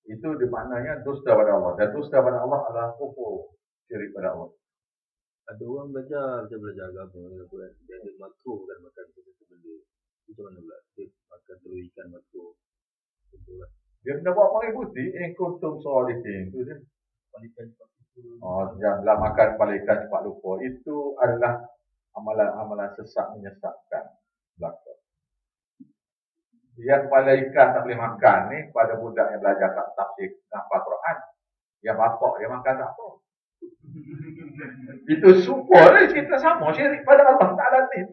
Itu maknanya dusta pada Allah. Dan dusta pada Allah adalah kufur, syirik pada Allah. Ada orang belajar agama, dia ada makruh kan makan sesuatu benda. Itu macam mana pula? Dia makan telur ikan makruh. Contohlah. Dia kena buat panggil putih, kuntum solihin. Itu dia. Palikan cepat lupa. Janganlah makan palikan cepat lupa. Itu adalah amalan-amalan sesat menyesatkan belakang. Yang kepala ikan tak boleh makan ni, pada budak yang belajar kat tafsir hafal Quran. Yang bapak dia makan tak apa. Itu super ni, kita sama syirik pada Allah Ta'ala ni.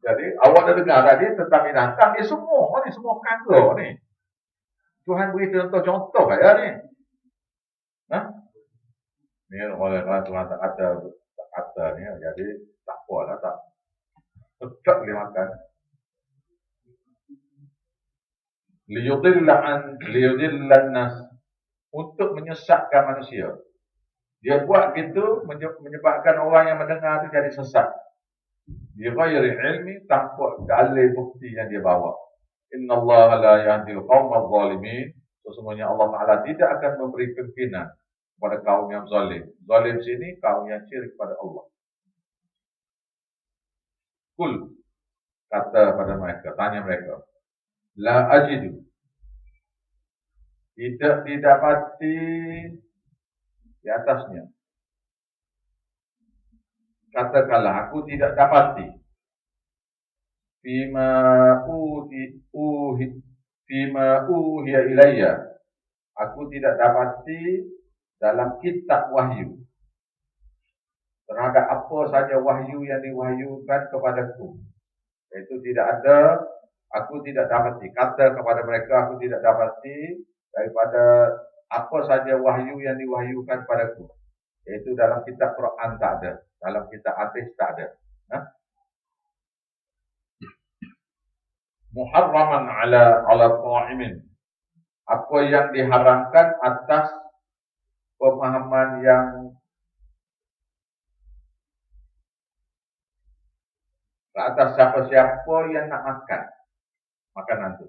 Jadi awak dah dengar tadi tentang binatang, dia semua kagak ni. Tuhan beri contoh kaya ni. Ni oleh kerana Tuhan tak kata ni, jadi tak apalah, tak boleh makan. Liyudillan nas, untuk menyesatkan manusia. Dia buat gitu menyebabkan orang yang mendengar itu jadi sesat. Dia ghairi ilmi, tanpa dalil bukti yang dia bawa. Innallaha la yahdil qaumadh zalimin. Sesungguhnya Allah Ta'ala tidak akan memberi pimpinan kepada kaum yang zalim. Zalim sini kaum yang syirik pada Allah. Kul, kata pada mereka, tanya mereka, la ajidu, tidak didapati di atasnya. Katakanlah, aku tidak dapati fima uhiya ilayya, aku tidak dapati dalam kitab wahyu terhadap apa saja wahyu yang diwahyukan kepadaku. Itu tidak ada, aku tidak dapati. Kata kepada mereka, aku tidak dapati daripada apa saja wahyu yang diwahyukan padaku. Iaitu dalam kitab Quran tak ada, dalam kitab hadis tak ada. Muharraman ala qa'imin, apa yang diharamkan atas pemahaman yang atas siapa-siapa yang nak makan makanan itu.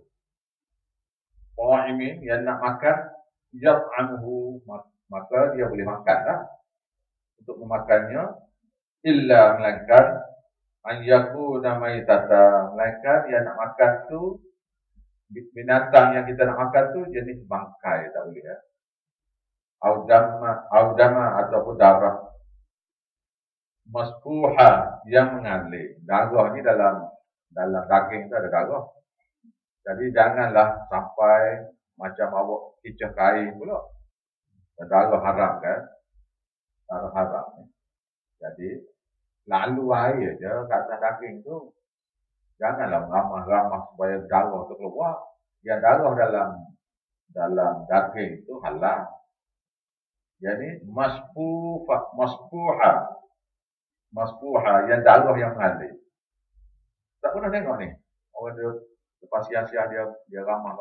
Qa'imin yang nak makan, yat'amuhu, maka dia boleh makanlah. Untuk memakannya, illa melainkan an yakuna maitata, melainkan yang nak makan tu binatang yang kita nak makan tu jenis bangkai, tak boleh ya. Audama ataupun darah. Masfuha, yang mengalir. Darah ni dalam daging tu ada darah. Jadi janganlah sampai macam awak kicah kain pula. Darah haram kan? Darah haram ni. Jadi lalu air je kat atas daging tu. Janganlah ramah-ramah supaya darah itu keluar. Yang darah dalam daging itu halal. Jadi maspuha yang darah yang mengalir. Tak pernah tengok ni. Orang dia lepas sia-sia dia ramah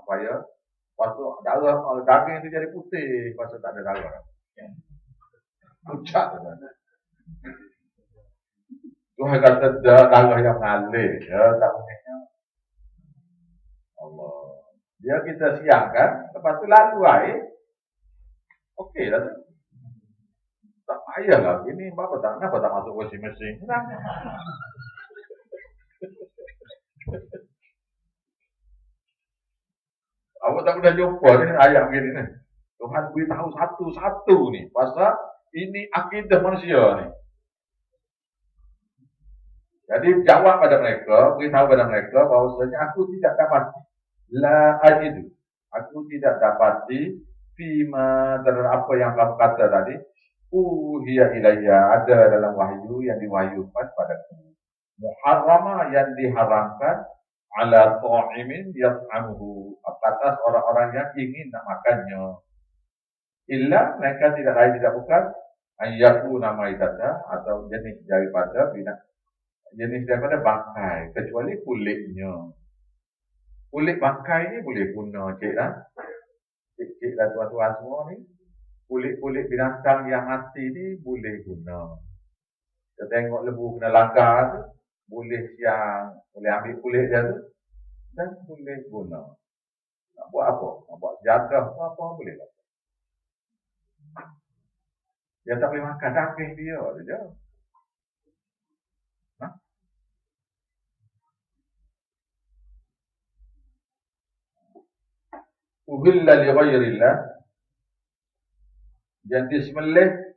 supaya lepas tu darah daging tu jadi putih, lepas tu tak ada darah. Pucat tu. Tuhan kata darah yang mengalir, ya, tak punya. Allah. Dia kita siangkan, lepas tu lalu air. Okey lah tu. Tak payahlah. Ini kenapa tak masuk washing machine? Awak tak pernah jumpa ni ayat begini ni. Tuhan beritahu satu-satu ni. Pasal ini akidah manusia ni. Jadi jawab pada mereka, beritahu pada mereka bahawasanya aku tidak dapat la ajidu. Aku tidak dapati fima dalam apa yang kamu kata tadi. Uhiya ilayya, ada dalam wahyu yang diwahyukan padaku. Muharrama yang diharamkan ala ta'imin yat'amuhu, atas orang-orang yang ingin nak makannya. Illa mereka tidak lain tidak bukan ayyakuna maitata, atau jenis daripada bangkai, kecuali kulitnya. Kulit bangkai ni boleh guna, cik lah. Cik lah tuan-tuan semua ni. Kulit-kulit binatang yang mati ni boleh guna. Kita tengok lembu kena langgar tu, boleh ambil kulit dia tu dan boleh guna. Nak buat apa? Nak buat jadah apa boleh lah. Dia tak boleh makan daging dia je. Uhilla li ghairillah, yang disembelih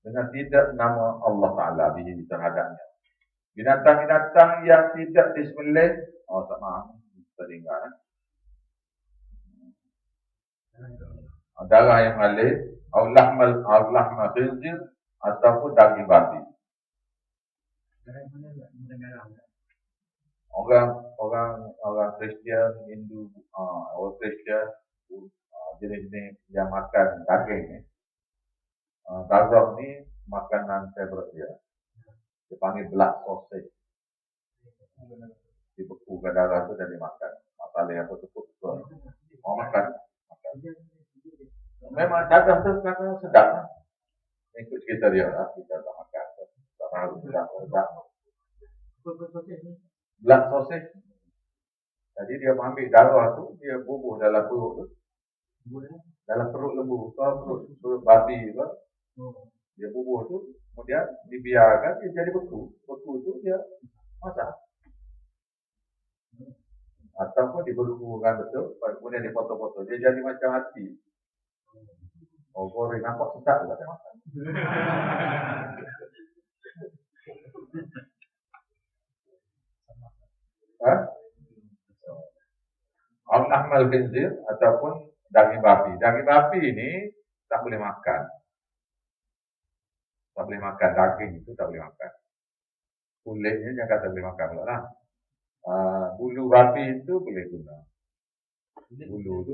dengan tidak nama Allah Ta'ala bihi terhadapnya. Binatang-binatang yang tidak disembelih, tak maaf, tertinggal. Darah yang mengalir, lahma khinzir, ataupun daging babi. Orang Kristian, Hindu, orang Kristian, jenis-jenis yang makan daging ni, darah ni makanan favorite dia. Dia panggil blood sausage. Dibekukan darah tu dan dimakan. Masalah yang betul-betul. Orang makan. Memang dadah tu kerana sedap lah. Ikut cerita dia lah. Kita tak makan. Tak tahu sedap. Blood sausage. Jadi dia ambil darah tu, dia bubuh dalam perut tu. Dalam perut lembu, perut babi tu. Dia bubuh tu, kemudian dibiarkan, dia jadi beku. Beku tu dia masak. Ataupun dibekukan betul, kemudian dipotong-potong. Dia jadi macam hati. Goreng, nampak sedap juga saya makan. Al-Ahmal Khinzir ataupun daging babi. Daging babi ini tak boleh makan. Tak boleh makan daging itu, tak boleh makan. Kulitnya jangan kata boleh makan pula lah. Bulu babi itu boleh guna. Bulu tu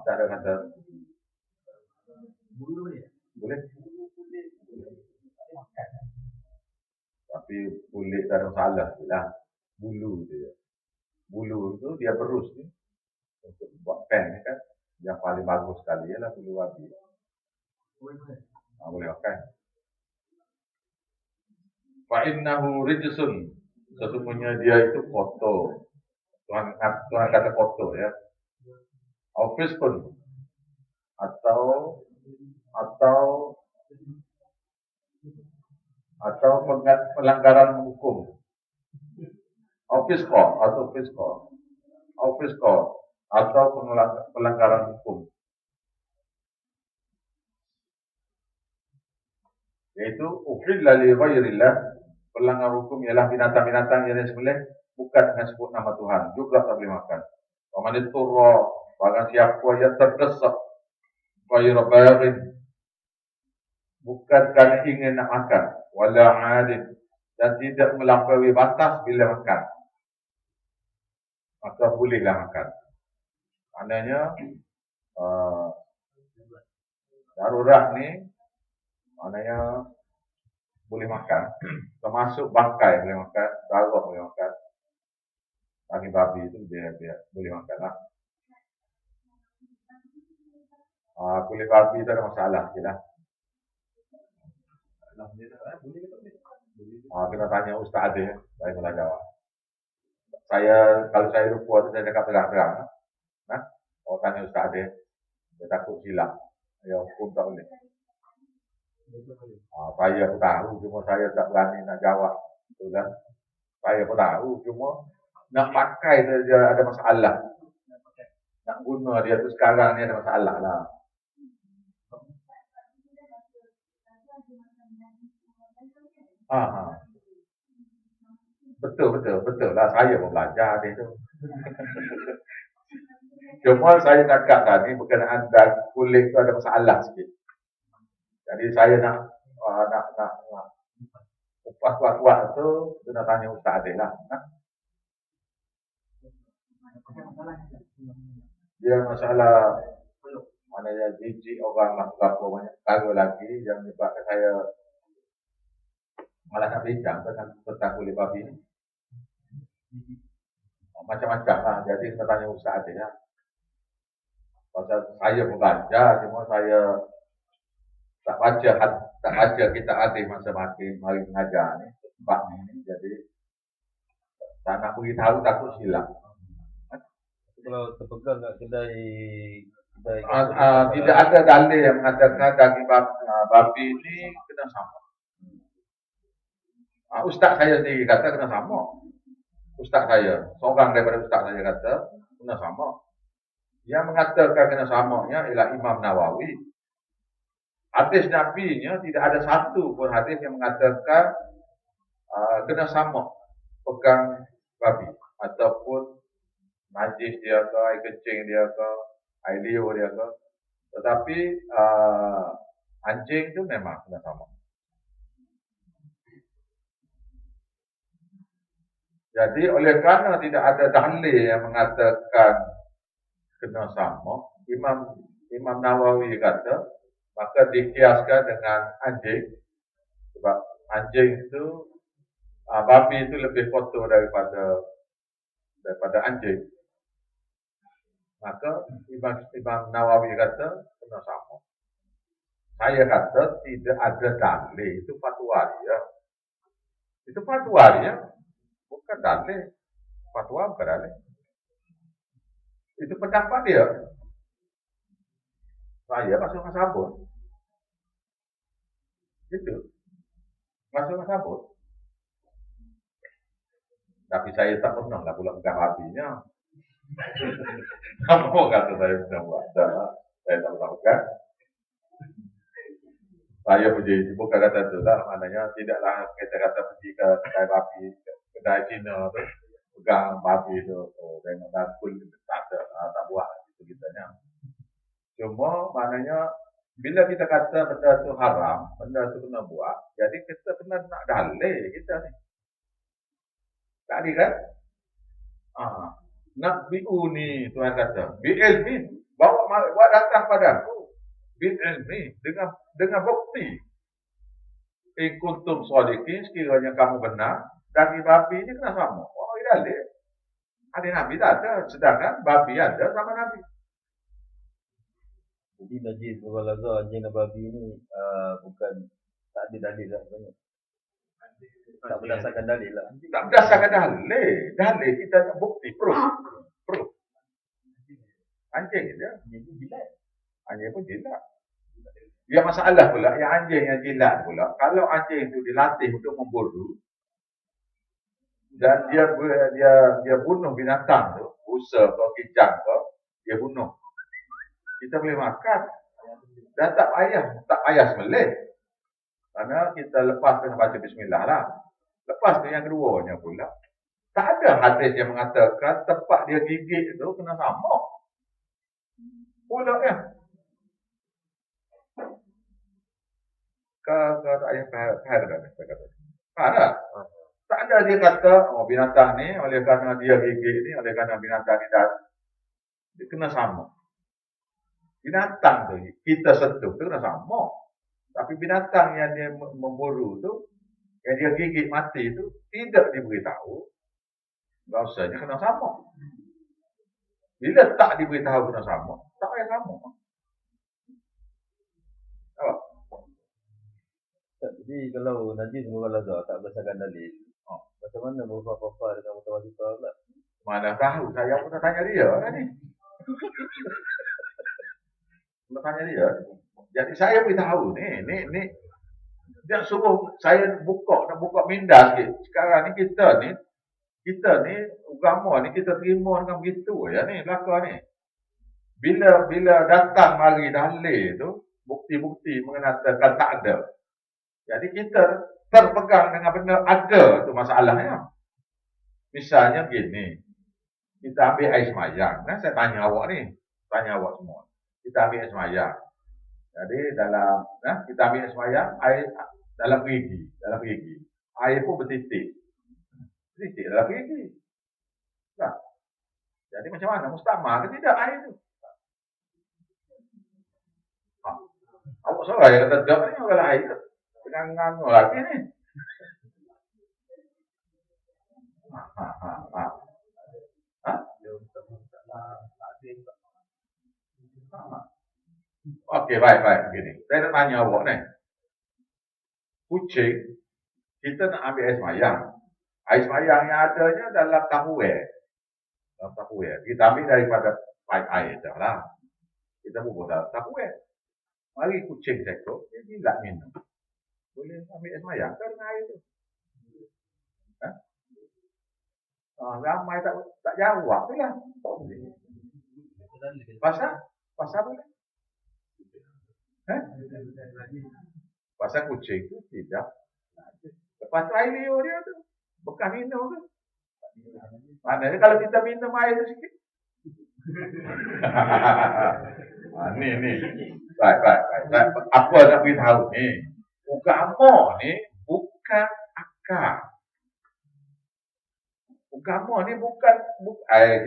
tak ada kata bulu boleh. Tapi kulit tak ada masalah lah. Bulu tu dia berus ni untuk buat pen ni kan. Yang paling bagus sekali ialah bulu babi. Boleh makan. Fa innahu rijsun, sesungguhnya dia itu kotor. Tuhan kata kotor ya. Au fiskun, atau pelanggaran hukum. Au fisko, atau pelanggaran hukum. Yaitu uhilla li ghairillah, pelanggar hukum ialah binatang-binatang yang disembelih bukan dengan sebut nama Tuhan, juga tak boleh makan. Wa man ittara, barang siapa yang terdesak ghaira baghin, bukan kerana ingin nak makan, wala adin, dan tidak melampaui batas bila makan, maka bolehlah makan. Maknanya darurat ni maknanya boleh makan, termasuk bangkai boleh makan, darah boleh makan, daging babi itu dia boleh makan lah. Kulit babi itu ada masalah sikit lah. Kena tanya Ustaz dia, saya pernah jawab. Kalau saya rupa tu saya cakap terang-terang. Orang tanya Ustaz dia takut silap. Ya, hukum tak boleh. Saya pun tahu, cuma saya tak berani nak jawab. Betul kan? Saya pun tahu, cuma nak pakai saja ada masalah. Nak guna dia tu sekarang ni ada masalah lah. Betul lah. Saya pun belajar dia tu. Cuma saya cakap tadi berkenaan kulit tu ada masalah sikit. Jadi saya nak lepas kuat-kuat tu kena tanya Ustaz Adil lah. Dia masalah mana dia jijik orang lah berapa banyak perkara lagi yang menyebabkan saya malah nak bincang tentang kulit babi ni. Macam-macam lah. Jadi kena tanya Ustaz Adil lah. Pasal saya pun belajar, cuma saya tak baca kitab Adil masa mari mengajar ni, sebab ni. Jadi tak nak beritahu takut silap. Kalau terpegang kat kedai tidak ada dalil yang mengatakan daging babi ni kena sama. Ustaz saya sendiri kata kena sama. Ustaz saya, seorang daripada ustaz saya kata kena sama. Yang mengatakan kena samanya ialah Imam Nawawi. Hadis Nabi-nya tidak ada satu pun hadis yang mengatakan kena sama pegang babi ataupun najis dia ke, air kencing dia ke, air liur dia ke. Tetapi anjing tu memang kena sama. Jadi oleh kerana tidak ada dalil yang mengatakan kena sama, Imam Nawawi kata, maka dikiaskan dengan anjing. Sebab anjing itu, babi itu lebih kotor daripada anjing. Maka Imam Nawawi kata kena sama. Saya kata tidak ada dalil, itu fatwa dia. Itu fatwa dia, bukan dalil. Fatwa bukan dalil. Itu pendapat dia. Saya masuk dengan sabun. Itu. Masuk dengan sabun. Tapi saya tak pernah lah pula pegang babinya. Apa kata saya pernah buat? Saya tak pernah pegang. Saya pergi, bukan kata tu lah. Maknanya tidaklah kita kata pergi ke kedai babi, kedai Cina tu. Pegang babi tu, dengan dakul tak buat gitu kitanya. Cuma maknanya bila kita kata benda tu haram, benda tu kena buat, jadi kita kena nak dalil kita ni. Tadi kan? Nak bi'uni Tuhan kata, bi'ilmi, bawa datang padaku, bi'ilmi dengan bukti. In kuntum shadiqin, sekiranya kamu benar, daging babi ni kena sama. Dalil. Ada Nabi tak ada, sedangkan babi ada sama Nabi. Jadi najis mughallazah anjing dan babi ni bukan tak ada dalil lah sebenarnya. Tak berdasarkan dalil lah. Tak berdasarkan dalil. Dalil kita nak bukti, proof. Anjing dia. Anjing pun jilat. Yang masalah pula, yang anjing yang jilat pula, kalau anjing itu dilatih untuk memburu, dan dia bunuh binatang tu, busa atau kijang tu, dia bunuh. Kita boleh makan dan tak payah sembelih. Karena kita lepas dengan baca bismillah lah. Lepas tu yang keduanya pula, tak ada hadis yang mengatakan tempat dia gigit itu kena sama. Pula ya. Tak payah saya kata. Ada. Tak ada dia kata, oh binatang ni oleh kerana dia gigit ni, oleh kerana binatang ni dia kena sama. Binatang tu, kita sentuh tu kena sama. Tapi binatang yang dia memburu tu, yang dia gigit mati tu, tidak diberitahu. Rasanya kena sama. Bila tak diberitahu kena sama, tak payah sama. Apa? Jadi kalau najis mughalazah tak berdasarkan dalil, macam mana berubah apa-apa dengan mutawasitah pula? Mana tahu, saya pun nak tanya dia kan ni. Nak tanya dia. Jadi saya beritahu ni dia suruh saya nak buka minda sikit. Sekarang ni kita ni agama ni kita terima dengan begitu ya ni belaka ni. Bila datang mari dalil tu, bukti-bukti mengatakan tak ada. Jadi kita terpegang dengan benda ada tu masalahnya. Misalnya begini, kita ambil air semayang. Kan saya tanya awak semua. Kita ambil air semayang. Jadi kita ambil air semayang, air dalam perigi. Air pun bertitik dalam perigi. Nah, jadi macam mana? Mustamah ke tidak air tu? Awak seorang yang kata tak ni orang air tu. Dengan lagi ni. Okey, baik. Begini. Saya nak tanya awak ni. Kucing, kita nak ambil air semayang. Air semayang yang adanya dalam tahuer. Kita ambil daripada pipe air dah lah. Kita bubuh dalam tahuer. Mari kucing sekor, dia tidak minum. Boleh ambil air semayang ke dengan air tu? Ramai tak jawab tu lah. Pasal boleh? Pasal kucing tu tidak. Lepas tu air liur dia tu, bekas minum tu. Maknanya kalau kita minum air tu sikit. Ni. Baik. Apa nak beritahu ni? Agama ni bukan akal. Agama ni bukan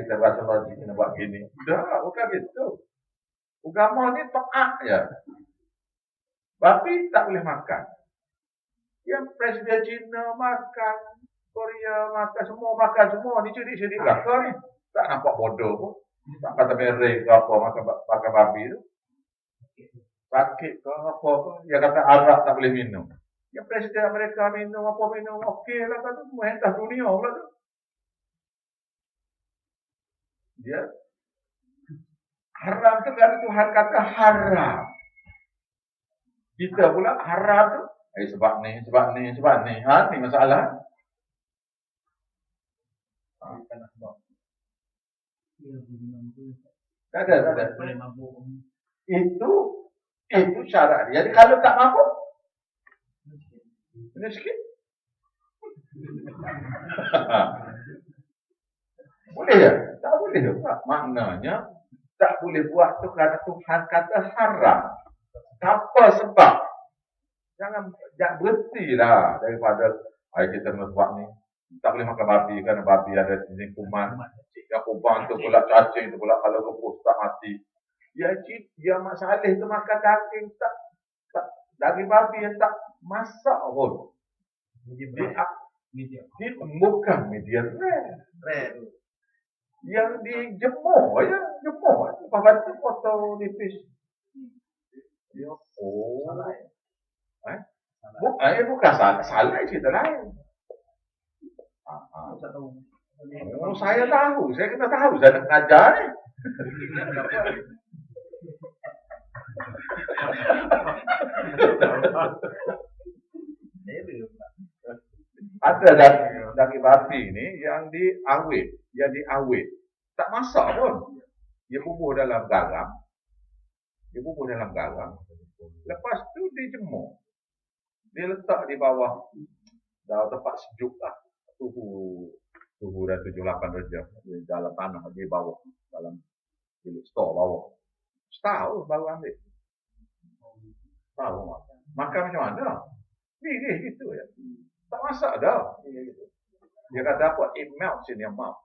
kita bahasa logik kena buat gini. Dah, bukan gitu. Agama ni taat je. Babi tak boleh makan. Yang Presiden China makan, Korea makan, semua makan semua. Ni cerdik belaka ni. Tak nampak bodoh pun. Tak kata mereng ke apa makan babi tu. Sakit ke apa ke. Dia kata Arab tak boleh minum. Yang Presiden Amerika minum, okey lah kata. Semua hentas dunia pula tu. Dia haram tu kerana Tuhan kata haram. Kita pula haram tu sebab ni. Ni masalah. Tak ada. Itu syarat dia. Jadi kalau tak mampu, miskin. Boleh tak? Tak boleh juga. Maknanya tak boleh buat tu kerana Tuhan kata haram. Apa sebab? Jangan berhentilah daripada kita nak buat ni. Tak boleh makan babi kerana babi ada jenis kuman. Yang kubang tu pula cacing tu pula kalau kepus tak mati. Dia masalah tu makan daging tak daging babi yang tak masak pun. Dia bukan medium rare. Yang dijemur je, lepas tu potong nipis. Bukan salah cerita lain. Saya tahu, saya kena tahu, saya nak ngajar ni. Ada daging babi ni yang diawet, tak masak pun. Dia bubuh dalam garam. Lepas tu dijemur. Dia letak di bawah tempat sejuk lah. Suhu dah 78 darjah di dalam tanah di bawah, dalam bilik store bawah. Setahun baru ambil. Tahu makan macam mana? Ni gitu ya. Tak masak dah. Dia kata apa? It melts in your mouth.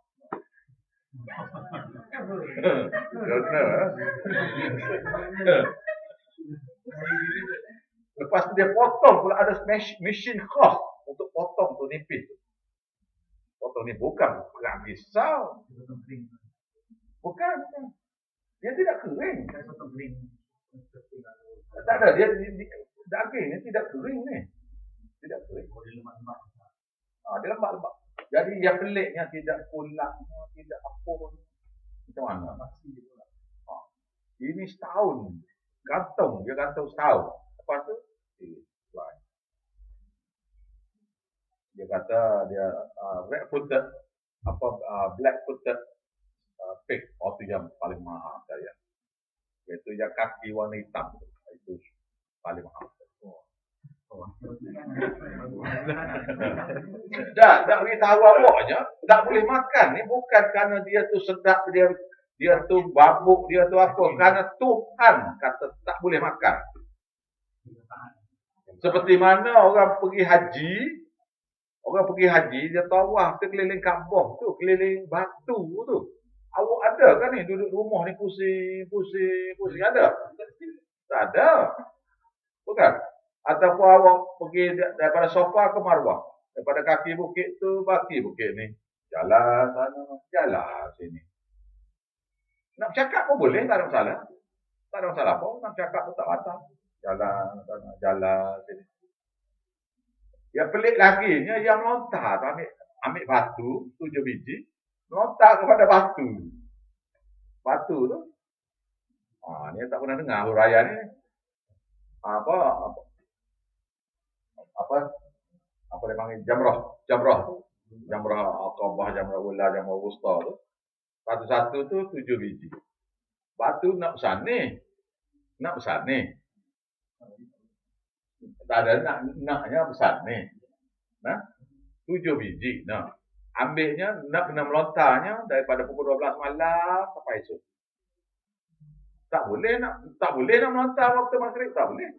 Lepas tu dia potong pula, ada mesin khas untuk potong tu nipis. Potong ni bukan pisau. Bukan. Dia tidak kering. Tak ada, dia daging ni tidak kering ni. Tidak kering. Dia lembab-lembab. Jadi yang peliknya tidak kulaknya, tidak apa pun. Macam mana? Ini setahun. Dia gantung setahun. Lepas tu, dia kata dia red-footed, black-footed pig, itu yang paling mahal saya. Iaitu yang kaki warna hitam. Itu paling mahal. Tak beritahu awaknya, tak boleh makan. Ni bukan kerana dia tu sedap, dia tu babuk, dia tu apa. Kerana Tuhan kata tak boleh makan. Seperti mana orang pergi haji, dia tawaf ke keliling Kaabah tu, keliling batu tu. Awak ada kan ni duduk rumah ni pusing ada? Tak ada. Bukan? Ataupun awak pergi daripada sofa ke Marwah. Daripada kaki bukit tu, kaki bukit ni. Jalan sana, jalan sini. Nak bercakap pun boleh, tak ada masalah. Tak ada masalah pun, nak bercakap pun tak batal. Jalan sana, jalan sini. Yang pelik lagi, yang melontar. Ambil batu, 7 biji. Melontar kepada batu. Batu tu. Ni tak pernah dengar huraian ni. Apa dia panggil jamrah Aqabah, jamrah ula, jamrah wusta tu. Satu-satu tu 7 biji. Batu nak besar ni. Tak ada naknya besar ni. 7 biji. Ambilnya, nak kena melontarnya daripada pukul 12 malam sampai esok. Tak boleh nak melontar waktu maghrib, tak boleh.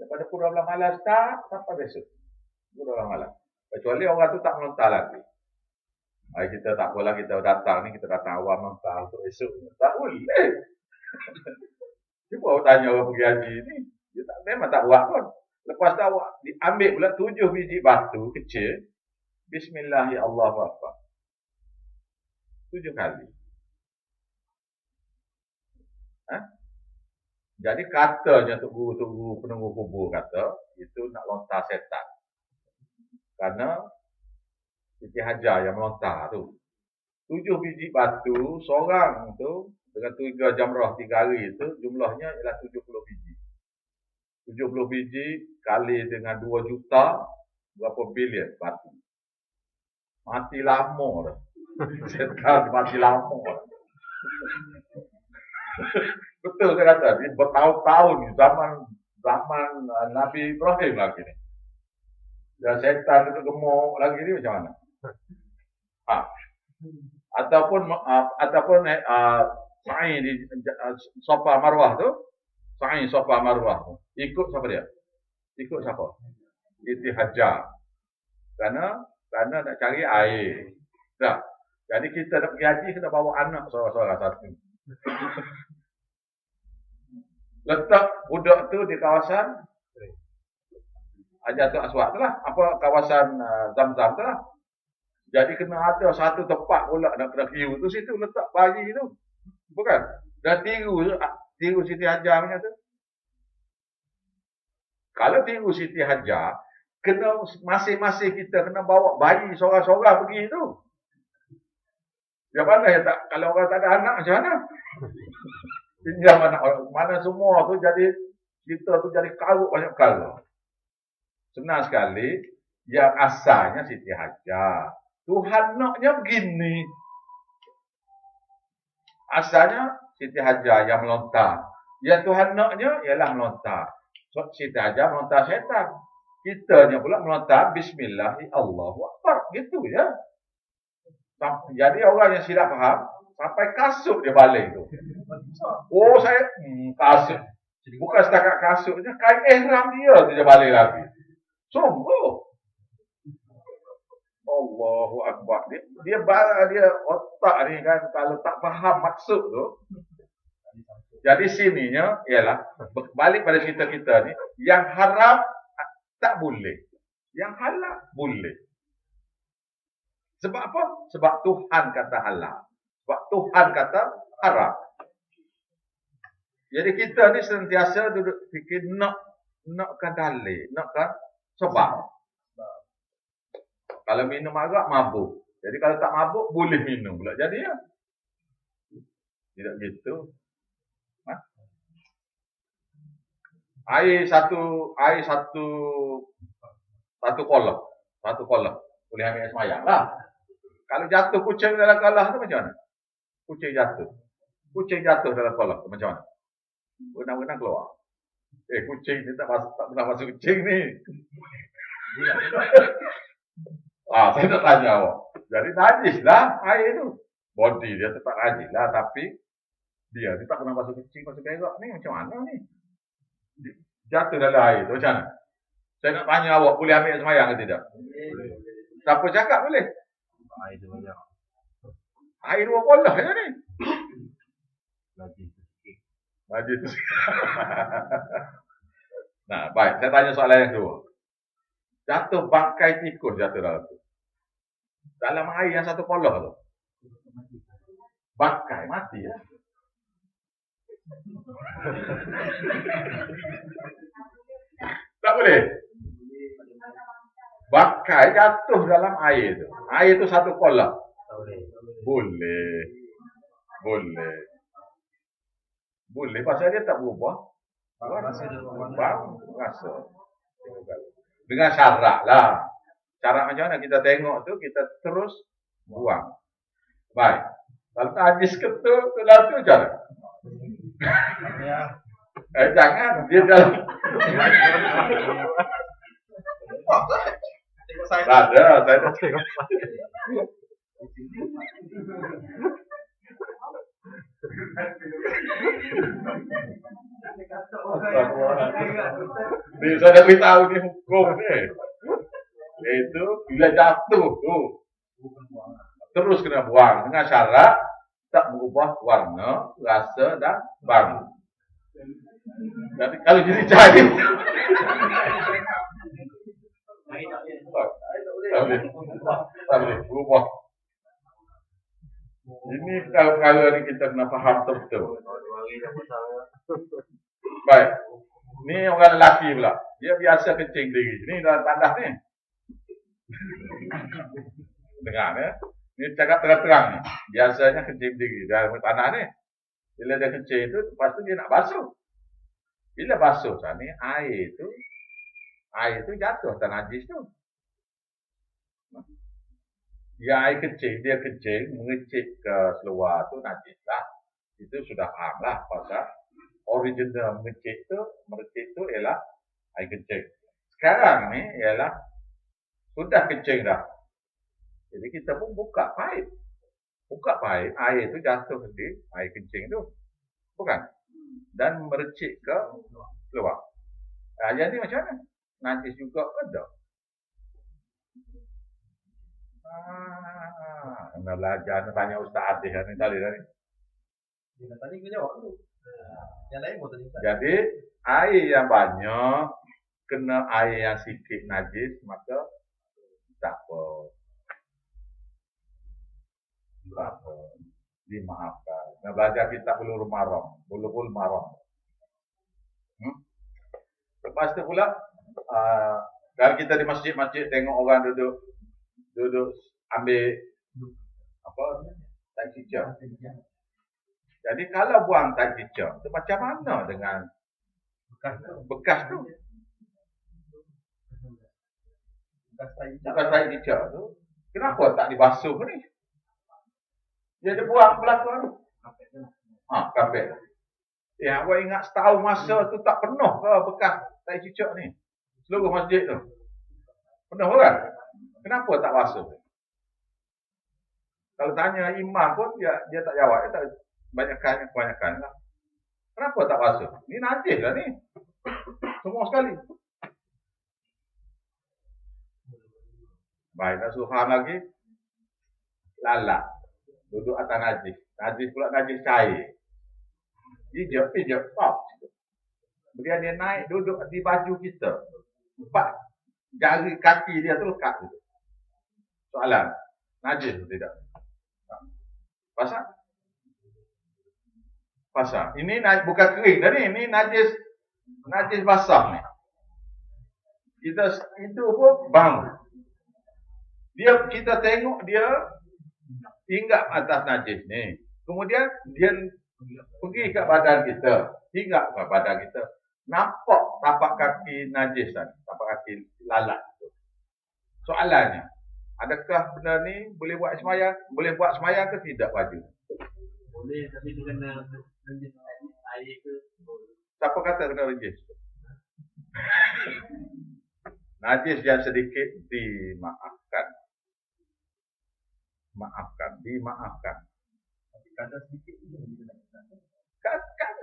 Daripada pukul 12 malam start sampai besok. Pukul 12 malam. Kecuali orang tu tak melontar lagi. Kita tak apalah, kita datang awal melontar untuk esok. Tak boleh. Cuba awak tanya orang pergi haji ni. Dia memang tak buat pun. Lepas tu awak diambil pula 7 biji batu kecil. Bismillahirrahmanirrahim. 7 kali. Jadi katanya Tok Guru penunggu kubur kata, itu nak lontar setan. Karena Siti Hajar yang melontar tu. 7 biji batu, seorang tu, dengan 3 jamrah 3 hari itu, jumlahnya ialah 70 biji. 70 biji kali dengan 2 juta, berapa bilion batu. Mati lama dah. Setan mati lama dah. Betul saya kata, ini bertahun-tahun zaman Nabi Ibrahim lagi ni. Dan setan itu gemuk lagi ni macam mana? Ataupun sa'i di Safa Marwah tu, sa'i Safa Marwah tu. Ikut siapa dia? Ikut siapa? Siti Hajar. Karena nak cari air. Tak. Jadi kita nak pergi haji, kita bawa anak seorang-seorang satu. Letak budak tu di kawasan Hajarul Aswad tu lah. Kawasan Zam-Zam tu lah. Jadi kena ada satu tempat pula nak kena view tu, situ letak bayi tu. Bukan? Dan tiru Siti Hajar punya tu. Kalau tiru Siti Hajar, kena masing-masing kita kena bawa bayi seorang-seorang pergi tu. Macam mana ya tak? Kalau orang tak ada anak macam mana? Pinjam anak orang. Mana semua tu jadi, kita tu jadi karut banyak perkara. Senang sekali, yang asalnya Siti Hajar. Tuhan naknya begini. Asalnya Siti Hajar yang melontar. Yang Tuhan naknya ialah melontar. So, Siti Hajar melontar syaitan. Kitanya pula melontar Bismillahirrahmanirrahim. Gitu ya. Jadi orang yang silap faham, sampai kasut dia balik tu. Oh saya, kasut. Bukan setakat kasutnya, kain ihram dia tu dia balik lagi. Sungguh. Allahu Akbar. Dia otak ni kan kalau tak faham maksud tu. Jadi sininya ialah balik pada cerita kita ni, yang haram tak boleh. Yang halal boleh. Sebab apa? Sebab Tuhan kata halal. Sebab Tuhan kata haram. Jadi kita ni sentiasa duduk fikir nakkan dalil, nakkan sebab. Kalau minum arak mabuk. Jadi kalau tak mabuk boleh minum pula. Jadi ya. Tidak gitu. Air satu kolam. Satu kolam. Boleh ambil air semayang lah. Kalau jatuh kucing dalam kolam tu macam mana? Kucing jatuh dalam kolam tu macam mana? Benang-benang keluar. Kucing ni tak pernah masuk kucing ni. Saya tak tanya awak. Jadi najis lah air tu. Body dia tetap najis lah. Tapi dia tak pernah masuk kucing, masuk berak ni. Macam mana ni? Jatuh dalam air tu macam mana? Saya nak tanya awak, boleh ambil semayang ke tidak? Siapa cakap boleh? Air tu banyak. Air 2 kolah je ni. Najis tu. Nah, baik. Saya tanya soalan yang kedua. Jatuh bangkai tikus jatuh dalam tu. Dalam air yang 1 kolah tu. Bangkai mati ya. Tak boleh. Bangkai jatuh dalam air tu. Air tu 1 kolah. Boleh. Boleh pasal dia tak berubah. Rasa. Dengan syarat lah. Cara macam mana kita tengok tu, kita terus buang. Baik. Kalau tak habis ketul, tu lah tu cara. Jangan. Dia dalam. Ada. Saya tak tengok. Ni saya dah beritahu ni hukum ni. Iaitu bila jatuh tu terus kena buang dengan syarat tak berubah warna, rasa dan bau. Jadi kalau jadi cair tak boleh berubah. Ini perkara ni kita kena faham betul-betul. Baik. Ni orang lelaki pula. Dia biasa kencing diri. Ni dalam tandas ni. Dengar ya. Ni cakap terang-terang ni. Biasanya kencing diri dalam tanah ni. Bila dia kencing tu, lepas tu dia nak basuh. Bila basuh ni, air tu jatuh atas najis tu. Dia air kecil, dia kecil, mengecik ke seluar tu najis lah. Itu sudah faham lah. Pasal original mengecik tu ialah air kecil. Sekarang ni ialah sudah kecil dah. Jadi kita pun buka paip. Air tu jatuh di air kencing tu. Bukan? Dan merecik ke keluar. Jadi macam mana? Najis juga ke tak? Nak belajar, nak tanya Ustaz Adih ni tadi. Dia tanya kita jawab dulu. Yang lain mau tanya. Jadi air yang banyak kena air yang sikit najis, maka tak apa. Dimaafkan. Nak belajar kitab Bulughul Maram. Lepas tu pula kalau kita di masjid-masjid tengok orang duduk ambil apa? Tai cicak. Jadi kalau buang tai cicak, tu macam mana dengan bekas tu? Bekas tai cicak tu, kenapa tak dibasuh ni? Dia buang belakang. Kapet. Awak ingat setahun masa tu tak penuh ke bekas tai cicak ni? Seluruh masjid tu. Penuh kan? Kenapa tak basuh? Kalau tanya imam pun dia tak jawab, dia tak kebanyakan lah. Kenapa tak basuh? Ni najis lah ni. Semua sekali. Baik, nak suruh faham lagi. Lalat. Duduk atas najis. Najis pula najis cair. Pijak, pop. Kemudian dia naik duduk di baju kita. Empat jari kaki dia tu lekat. Soalan. Najis atau tidak? Pasal? Pasal. Ini bukan kering tadi. Ini najis basah ni. Kita itu pun bang. Kita tengok dia hinggap atas najis ni. Kemudian dia pergi ke badan kita. Hinggap ke badan kita. Nampak tapak kaki najis tadi. Tapak kaki lalat tu. Soalannya. Adakah benda ni boleh buat semayang? Boleh buat semayang ke tidak wajib? Boleh, tapi dia kena renjis air ke? Siapa kata kena renjis? Najis yang sedikit dimaafkan. Dimaafkan. Tapi kadar sedikit tu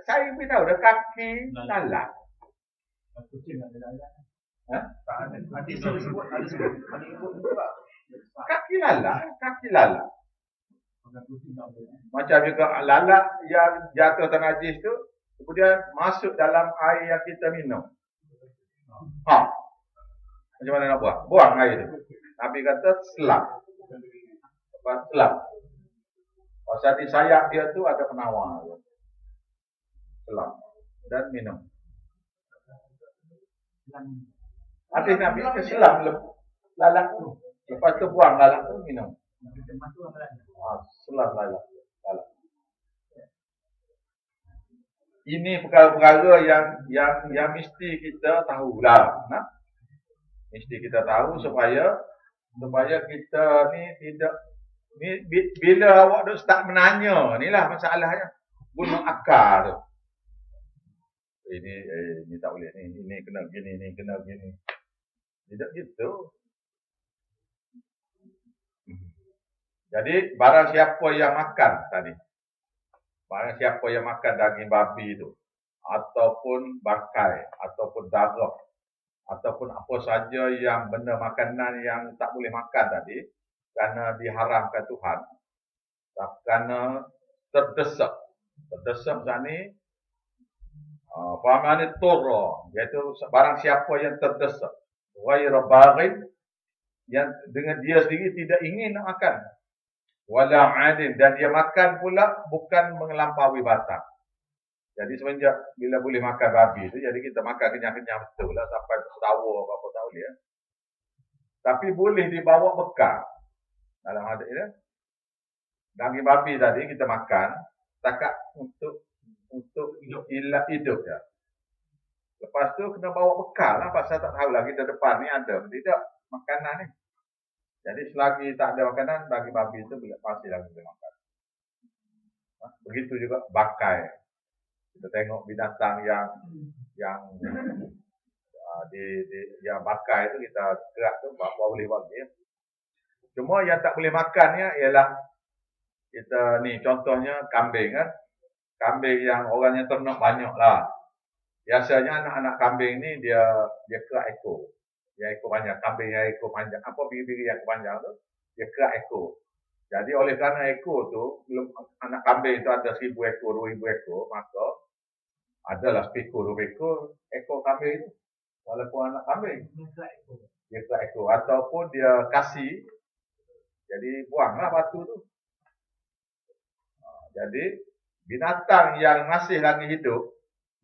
Saya beritahu dah kaki lalat. kucing ada lalat. Tak ada. Ada sebut. Ada ikut juga. Kaki lalat. Kucing tak ada. Macam juga lalat yang jatuh atas najis tu, kemudian masuk dalam air yang kita minum. Macam mana nak buat? Buang air tu. Nabi kata selam. Selam. Pasal di sayap dia tu ada penawar. Selam. Dan minum. Habis Nabi ke selam lalat tu. Lepas tu buang lalat tu minum. Selam lalat. Ini perkara-perkara yang mesti kita tahulah. Mesti kita tahu supaya kita ni tidak bila awak tu start menanya, inilah masalahnya. Bunuh akal tu. Ini tak boleh ni kena gini, ni kena gini. Tidak gitu. Jadi barang siapa yang makan tadi. Barang siapa yang makan daging babi itu ataupun bangkai ataupun darah ataupun apa saja yang benda makanan yang tak boleh makan tadi kerana diharamkan Tuhan. Kerana terdesak. Terdesak ni fahamane turra, iaitu barang siapa yang terdesak. Ghairu baghin, yang dengan dia sendiri tidak ingin nak makan. Wala adin, dan dia makan pula bukan melampaui batas. Jadi semenjak bila boleh makan babi tu, jadi kita makan kenyang-kenyang betul lah sampai setawa apa tak boleh ya. Tapi boleh dibawa bekal. Dalam hadis ni, daging babi tadi kita makan takat untuk hidup ya. Lepas tu kena bawa bekal lah, pasal tak tahu lagi kita depan ni ada tidak makanan ni. Jadi selagi tak ada makanan, daging babi itu pasti lagi boleh makan. Begitu juga bangkai. Kita tengok binatang yang bangkai itu kita gerak tu boleh buat dia. Cuma yang tak boleh makannya ialah kita ni contohnya kambing kan. Kambing yang orangnya ternak banyak lah. Biasanya anak-anak kambing ni dia kerak ekor. Dia ekor panjang, kambing yang ekor panjang. Apa biri-biri yang panjang tu, dia kerak ekor. Jadi oleh kerana ekor tu, anak kambing tu ada 1000 ekor, 2000 ekor, maka adalah sepikul, 2 ekor kambing tu. Walaupun anak kambing, dia kerak ekor. Ataupun dia kasih, jadi buanglah batu tu. Jadi, binatang yang masih lagi hidup,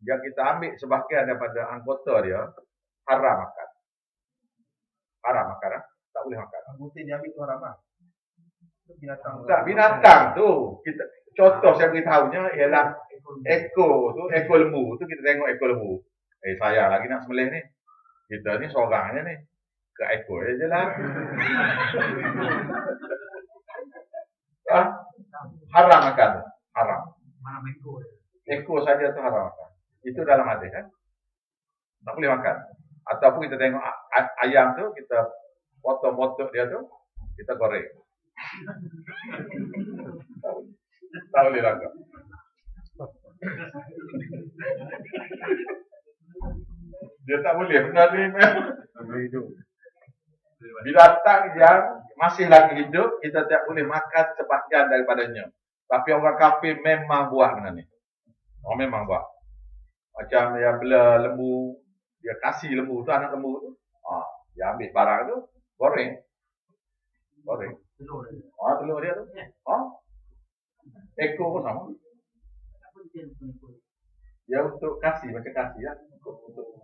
yang kita ambil sebahagian daripada anggota dia, haram makan. Haram makan, tak boleh makan. Putih diambil tu haram lah. Binatang tu, contoh saya beritahunya ialah ekor lembu tu, kita tengok ekor lembu. Saya lagi nak sembelih ni. Kita ni seorangnya ni. Ke ekor je lah. Haram makan. Haram. Ekor saja tu haram makan. Itu dalam hadis kan. Tak boleh makan. Ataupun kita tengok ayam tu, kita potong-potong dia tu, kita goreng. Tak boleh langgar. Dia tak boleh benda ni. Binatang yang masih lagi hidup, kita tidak boleh makan sebahagian daripadanya. Tapi orang kafir memang buat benda ni. Oh, memang buat. Macam yang bila lembu, dia kasih lembu tu, anak lembu tu. Dia ambil barang tu, goreng. Telur dia tu. Ekor pun sama. Dia untuk kasih, macam kasih ya. Untuk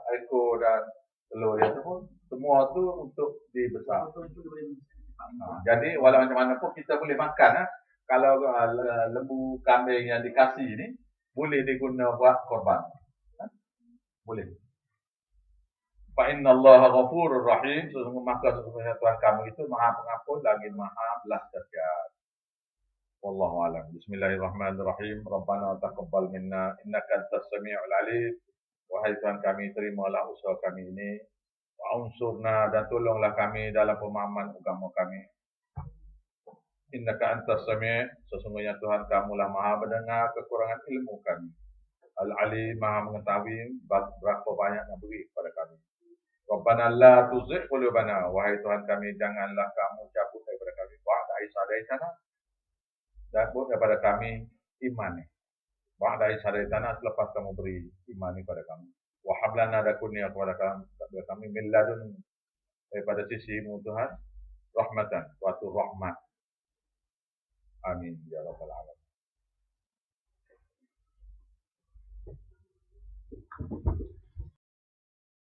ekor dan telur dia tu pun, semua tu untuk dibesar. Jadi walau macam mana pun kita boleh makan. Kalau lembu kambing yang dikasih ni, boleh diguna buat korban. Boleh. Fa inna Allah ghafurur rahim. Sesungguhnya Tuhan kamu itu Maha Pengampun lagi Maha Belas Kasihan. Wallahu a'lam. Bismillahirrahmanirrahim. Rabbana taqabbal minna innaka antas samiul alim. Wahai Tuhan kami, terimalah usaha kami ini. Wa unsurna, dan tolonglah kami dalam pemahaman agama kami. Innaka antas sami', sesungguhnya Tuhan kamulah Maha mendengar kekurangan ilmu kami. Al-alim, Maha mengetahui berapa banyak yang beri kepada kami. Rabbana la tuzigh qulubana, wahai Tuhan kami, janganlah kamu cabut daripada kami ba'da idh hadaitana, dan cabut daripada kami iman ni. Ba'da idh hadaitana, selepas kamu beri iman ni kepada kami. Wa hab lana, dan kurnia kepada kami min ladun, daripada sisimu Tuhan, rahmatan, suatu rahmat. Amin ya rabbal alamin.